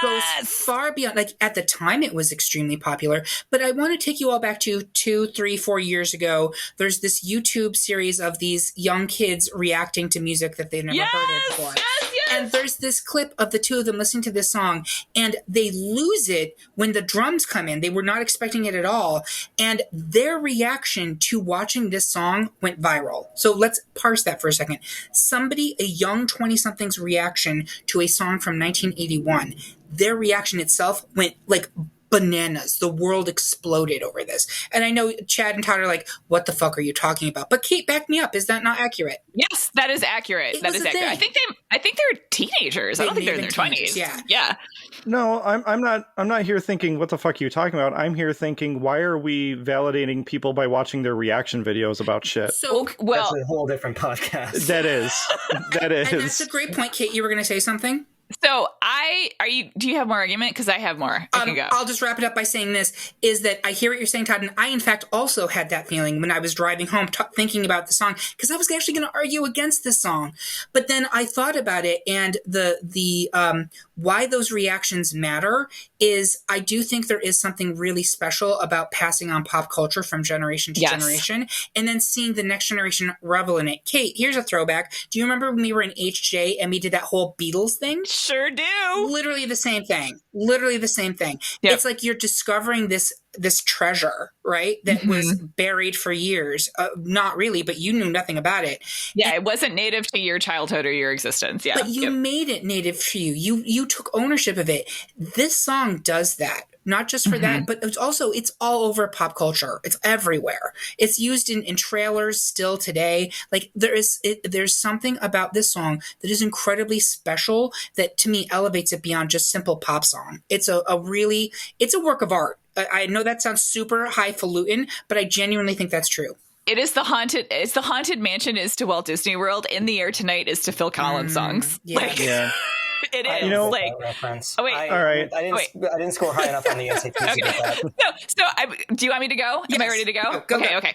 goes far beyond, like at the time it was extremely popular, but I want to take you all back to 2, 3, 4 years ago. There's this YouTube series of these young kids reacting to music that they've never heard of before. And there's this clip of the two of them listening to this song, and they lose it when the drums come in. They were not expecting it at all. And their reaction to watching this song went viral. So let's parse that for a second. A young 20-something's reaction to a song from 1981, their reaction itself went like bananas. The world exploded over this. And I know Chad and Todd are like, what the fuck are you talking about? But Kate, back me up. Is that not accurate? Yes, that is accurate. It That was is a accurate. thing. I think they're teenagers. I don't think they're in their 20s. Yeah. No, I'm not here thinking what the fuck are you talking about. I'm here thinking, why are we validating people by watching their reaction videos about shit? So, Well, That's a whole different podcast. That is. That is. and that's a great point, Kate. You were going to say something? so do you have more argument? Because I have more. I can go. I'll just wrap it up by saying this, is that I hear what you're saying, Todd, and I, in fact, also had that feeling when I was driving home thinking about the song, because I was actually going to argue against this song. But then I thought about it, and the why those reactions matter is I do think there is something really special about passing on pop culture from generation to generation, and then seeing the next generation revel in it. Kate, here's a throwback. Do you remember when we were in HJ and we did that whole Beatles thing? Sure do. Literally the same thing. Yep. It's like you're discovering this treasure, right? That was buried for years. Not really, but you knew nothing about it. Yeah, it wasn't native to your childhood or your existence. Yeah. But you made it native to you. You took ownership of it. This song does that. Not just for that, but it's all over pop culture. It's everywhere. It's used in trailers still today. Like there's something about this song that is incredibly special that to me elevates it beyond just simple pop song. It's a work of art. I know that sounds super highfalutin, but I genuinely think that's true. It's the haunted mansion is to Walt Disney World. In the Air Tonight is to Phil Collins songs. Yeah. Like, Yeah. it is. You know, like, reference. oh, wait. All right. I didn't score high enough on the SATs to get that. No, so do you want me to go? Yes. Am I ready to go? Go. Okay.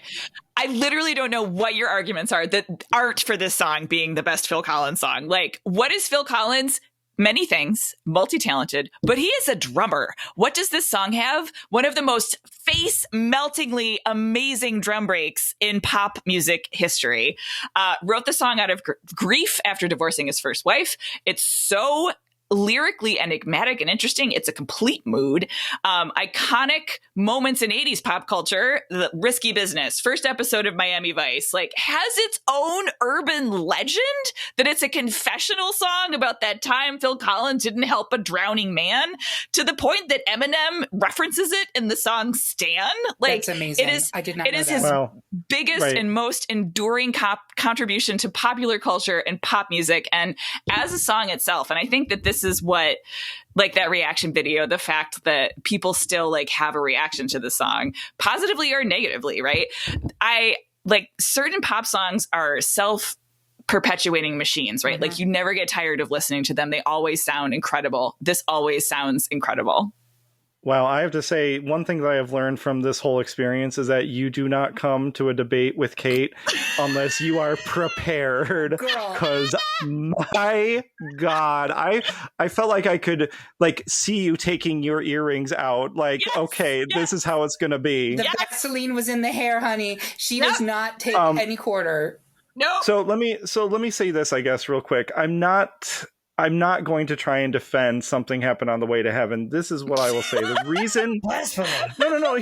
I literally don't know what your arguments are that aren't for this song being the best Phil Collins song. Like, what is Phil Collins? Many things, multi-talented, but he is a drummer. What does this song have? One of the most face-meltingly amazing drum breaks in pop music history. Wrote the song out of grief after divorcing his first wife. It's so lyrically enigmatic and interesting. It's a complete mood. Iconic moments in 80s pop culture. The Risky Business, first episode of Miami Vice, like has its own urban legend that it's a confessional song about that time Phil Collins didn't help a drowning man, to the point that Eminem references it in the song Stan. Like, That's amazing. I did not know that. his Wow. biggest Right. and most enduring contribution to popular culture and pop music, and as a song itself. And I think that this is what, like, that reaction video, the fact that people still like have a reaction to the song, positively or negatively, right? I like certain pop songs are self-perpetuating machines, right? Mm-hmm. Like, you never get tired of listening to them. They always sound incredible. This always sounds incredible. Wow, I have to say, one thing that I have learned from this whole experience is that you do not come to a debate with Kate unless you are prepared. Girl. Because, my God, I felt like I could, like, see you taking your earrings out. Like, Yes, okay, this is how it's going to be. The Vaseline was in the hair, honey. She does not take any quarter. No. So let me say this, I guess, real quick. I'm not going to try and defend Something Happened on the Way to Heaven. This is what I will say. The reason... Blasphemy. No.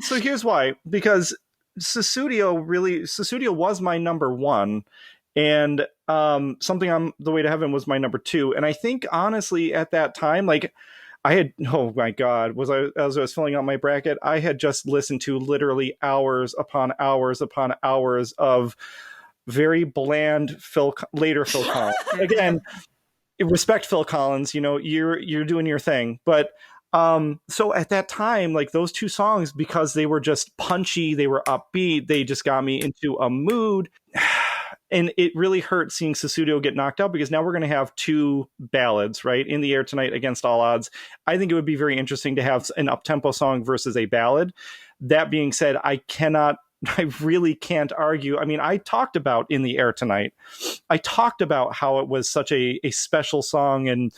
So here's why. Because Sussudio was my number one, and Something on the Way to Heaven was my number two. And I think, honestly, at that time, like, I had, oh my God, as I was filling out my bracket, I had just listened to literally hours upon hours upon hours of very bland later Phil Collins. Again, respect Phil Collins, you know, you're doing your thing. But so at that time, like, those two songs, because they were just punchy, they were upbeat, they just got me into a mood. And it really hurt seeing Sussudio get knocked out, because now we're going to have two ballads, right? In the Air Tonight, Against All Odds. I think it would be very interesting to have an up-tempo song versus a ballad. That being said, I really can't argue. I mean, I talked about In the Air Tonight. I talked about how it was such a special song, and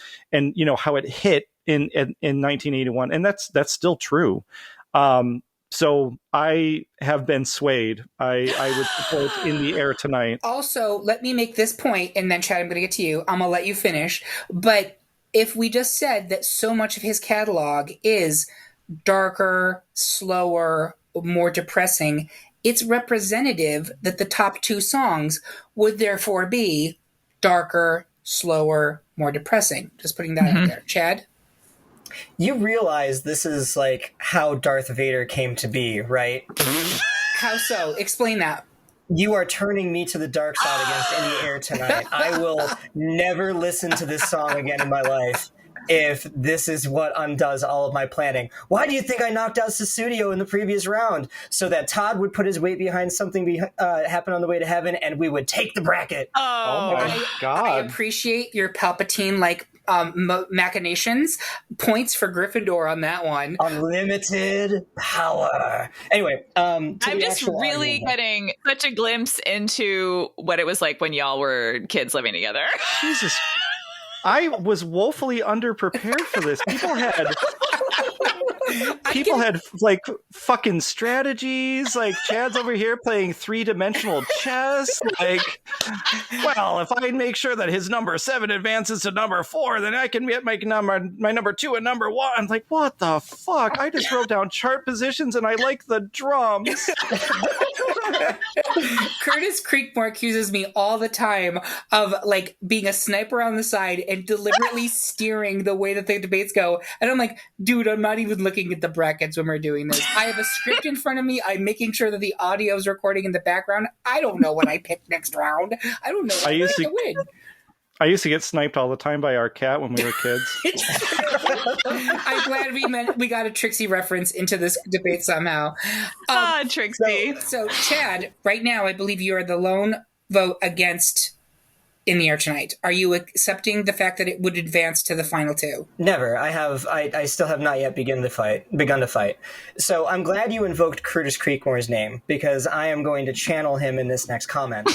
you know, how it hit in 1981, and that's still true. So I have been swayed. I would support In the Air Tonight. Also, let me make this point, and then Chad, I'm going to get to you. I'm going to let you finish. But if we just said that so much of his catalog is darker, slower, more depressing, it's representative that the top two songs would therefore be darker, slower, more depressing. Just putting that out there. Chad? You realize this is like how Darth Vader came to be, right? How so? Explain that. You are turning me to the dark side against In the Air Tonight. I will never listen to this song again in my life if this is what undoes all of my planning. Why do you think I knocked out Sussudio in the previous round? So that Todd would put his weight behind Something Happened on the Way to Heaven, and we would take the bracket. Oh my God. I appreciate your Palpatine-like machinations. Points for Gryffindor on that one. Unlimited power. Anyway, I'm just really getting such a glimpse into what it was like when y'all were kids living together. Jesus. I was woefully underprepared for this. People had like fucking strategies. Like, Chad's over here playing 3-dimensional chess. Like, well, if I make sure that his number 7 advances to number 4, then I can get my number 2 and number 1. I'm like, what the fuck? I just wrote down chart positions and I like the drums. Curtis Creekmore accuses me all the time of like being a sniper on the side and deliberately steering the way that the debates go. And I'm like, dude, I'm not even looking at the brackets when we're doing this. I have a script in front of me. I'm making sure that the audio is recording in the background. I don't know what I picked next round. I don't know what I'm going to win. I used to get sniped all the time by our cat when we were kids. I'm glad we got a Trixie reference into this debate somehow. Trixie. So, Chad, right now, I believe you are the lone vote against In the Air Tonight. Are you accepting the fact that it would advance to the final two? Never. I still have not yet begun to fight. So I'm glad you invoked Curtis Creekmore's name, because I am going to channel him in this next comment.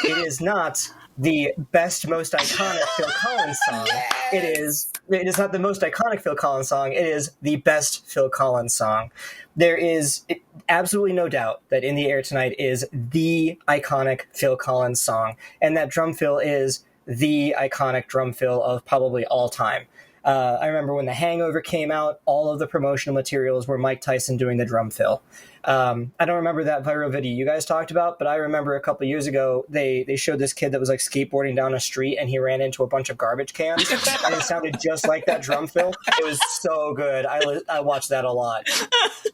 It is not the best, most iconic Phil Collins song. Yes! It is not the most iconic Phil Collins song. It is the best Phil Collins song. There is absolutely no doubt that In the Air Tonight is the iconic Phil Collins song, and that drum fill is the iconic drum fill of probably all time. I remember when The Hangover came out, all of the promotional materials were Mike Tyson doing the drum fill. I don't remember that viral video you guys talked about, but I remember a couple years ago, they showed this kid that was like skateboarding down a street and he ran into a bunch of garbage cans and it sounded just like that drum fill. It was so good. I watched that a lot.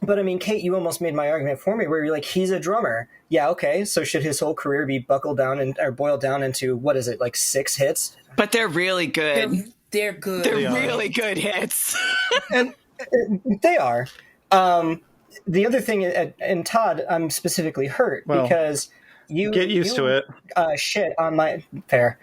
But I mean, Kate, you almost made my argument for me where you're like, he's a drummer. Yeah, okay. So should his whole career be buckled down or boiled down into, what is it, like 6 hits? But they're really good. They're good. They're really good hits. And they are. The other thing, and Todd, I'm specifically hurt because you get used to it. Shit on my fair.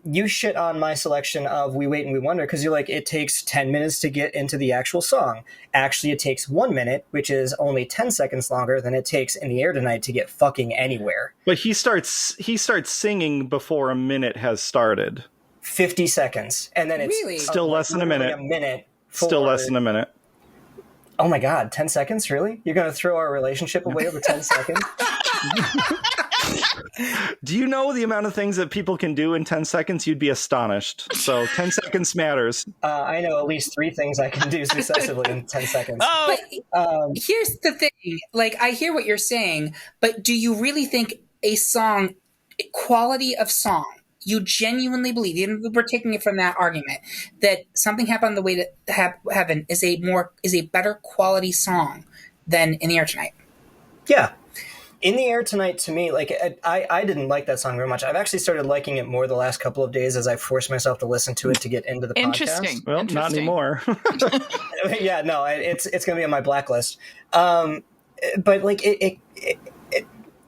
You shit on my selection of We Wait and We Wonder because you're like, it takes 10 minutes to get into the actual song. Actually, it takes 1 minute, which is only 10 seconds longer than it takes In the Air Tonight to get fucking anywhere. But he starts singing before a minute has started. 50 seconds, and then it's Really? Still less than a minute. Still less than a minute. Oh my god, 10 seconds? Really? You're going to throw our relationship away over 10 seconds? Do you know the amount of things that people can do in 10 seconds? You'd be astonished. So 10 seconds matters. I know at least 3 things I can do successively in 10 seconds. Oh, But here's the thing. Like, I hear what you're saying, but do you really think a song, quality of song, you genuinely believe, even if we're taking it from that argument, that Something Happened on the Way to Heaven is a better quality song than In the Air Tonight? Yeah. In the Air Tonight, to me, like, I didn't like that song very much. I've actually started liking it more the last couple of days as I forced myself to listen to it to get into the interesting. podcast. Well, not anymore. Yeah, no, it's going to be on my blacklist. But, like,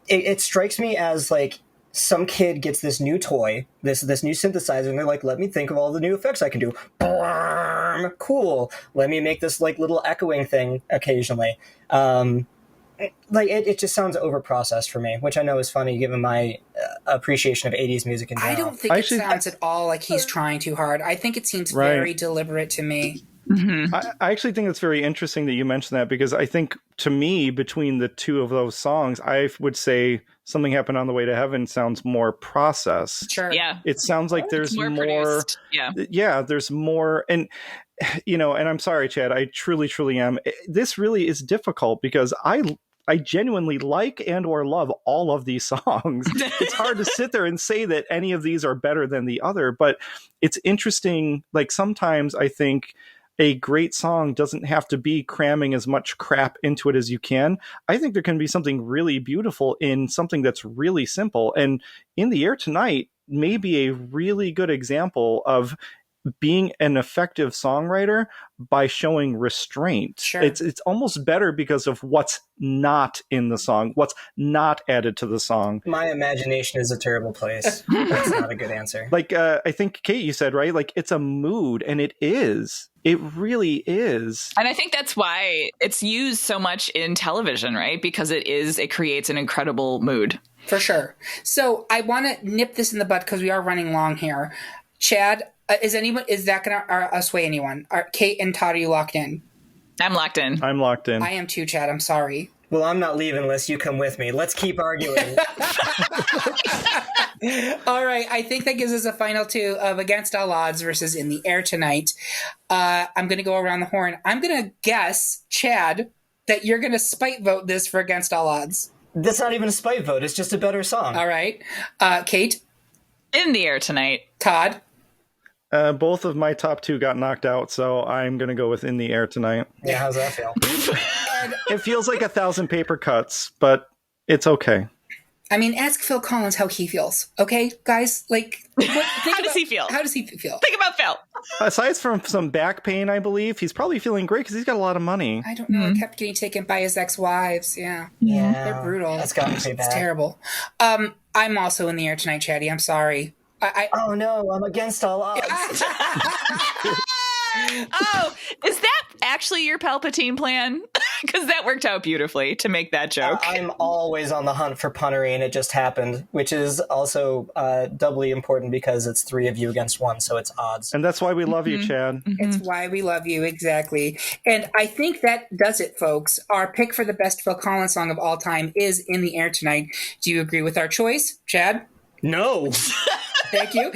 it strikes me as, like, some kid gets this new toy, this new synthesizer, and they're like, let me think of all the new effects I can do. Cool. Let me make this like little echoing thing occasionally. Like it just sounds overprocessed for me, which I know is funny given my appreciation of 80s music in general. I don't think it sounds at all like he's trying too hard. I think it seems very deliberate to me. Mm-hmm. I actually think it's very interesting that you mentioned that, because I think, to me, between the two of those songs, I would say Something Happened on the Way to Heaven sounds more processed. Sure. Yeah. It sounds like there's more produced. Yeah, there's more. And, you know, and I'm sorry, Chad, I truly, truly am. This really is difficult because I genuinely like and or love all of these songs. It's hard to sit there and say that any of these are better than the other, but it's interesting. Like, sometimes I think a great song doesn't have to be cramming as much crap into it as you can. I think there can be something really beautiful in something that's really simple. And In the Air Tonight may be a really good example of being an effective songwriter by showing restraint. Sure. It's almost better because of what's not in the song, what's not added to the song. My imagination is a terrible place. That's not a good answer. Like, I think, Kate, you said, right? Like, it's a mood, and it is. It really is. And I think that's why it's used so much in television, right? Because it creates an incredible mood. For sure. So I want to nip this in the bud because we are running long here. Chad, is that going to sway anyone? Are Kate and Todd, are you locked in? I'm locked in. I'm locked in. I am too, Chad. I'm sorry. Well, I'm not leaving unless you come with me. Let's keep arguing. All right. I think that gives us a final two of Against All Odds versus In the Air Tonight. I'm going to go around the horn. I'm going to guess, Chad, that you're going to spite vote this for Against All Odds. That's not even a spite vote. It's just a better song. All right. Kate? In the Air Tonight. Todd? Both of my top two got knocked out, so I'm going to go with In the Air Tonight. Yeah, how's that feel? It feels like 1,000 paper cuts, but it's okay. I mean, ask Phil Collins how he feels. Okay, guys? Like, How does he feel? How does he feel? Think about Phil. Aside from some back pain, I believe, he's probably feeling great because he's got a lot of money. I don't know. It kept getting taken by his ex-wives. Yeah. Yeah, They're brutal. That's gotten pretty It's bad. terrible. I'm also in the air tonight, Chatty. I'm sorry. Oh no, I'm against all odds. Oh, is that actually your Palpatine plan? Because that worked out beautifully to make that joke. I'm always on the hunt for punnery, and it just happened, which is also doubly important because it's 3 of you against 1, so it's odds. And that's why we love you, Chad. It's why we love you, exactly. And I think that does it, folks. Our pick for the best Phil Collins song of all time is In the Air Tonight. Do you agree with our choice, Chad? No. Thank you.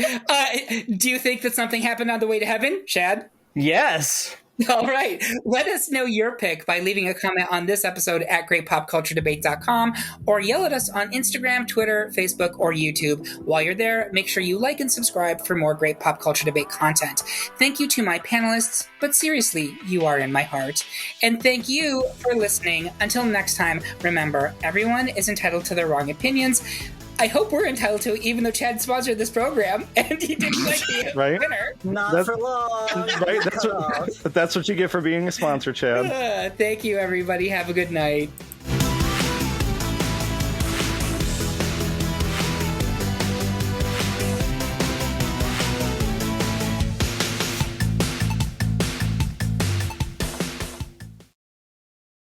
Do you think that something happened on the way to heaven, Chad? Yes. All right. Let us know your pick by leaving a comment on this episode at greatpopculturedebate.com or yell at us on Instagram, Twitter, Facebook, or YouTube. While you're there, make sure you like and subscribe for more Great Pop Culture Debate content. Thank you to my panelists, but seriously, you are in my heart. And thank you for listening. Until next time, remember, everyone is entitled to their wrong opinions. I hope we're entitled to it, even though Chad sponsored this program and he didn't like the Right? winner. Not for long. Right? That's what you get for being a sponsor, Chad. Thank you, everybody. Have a good night.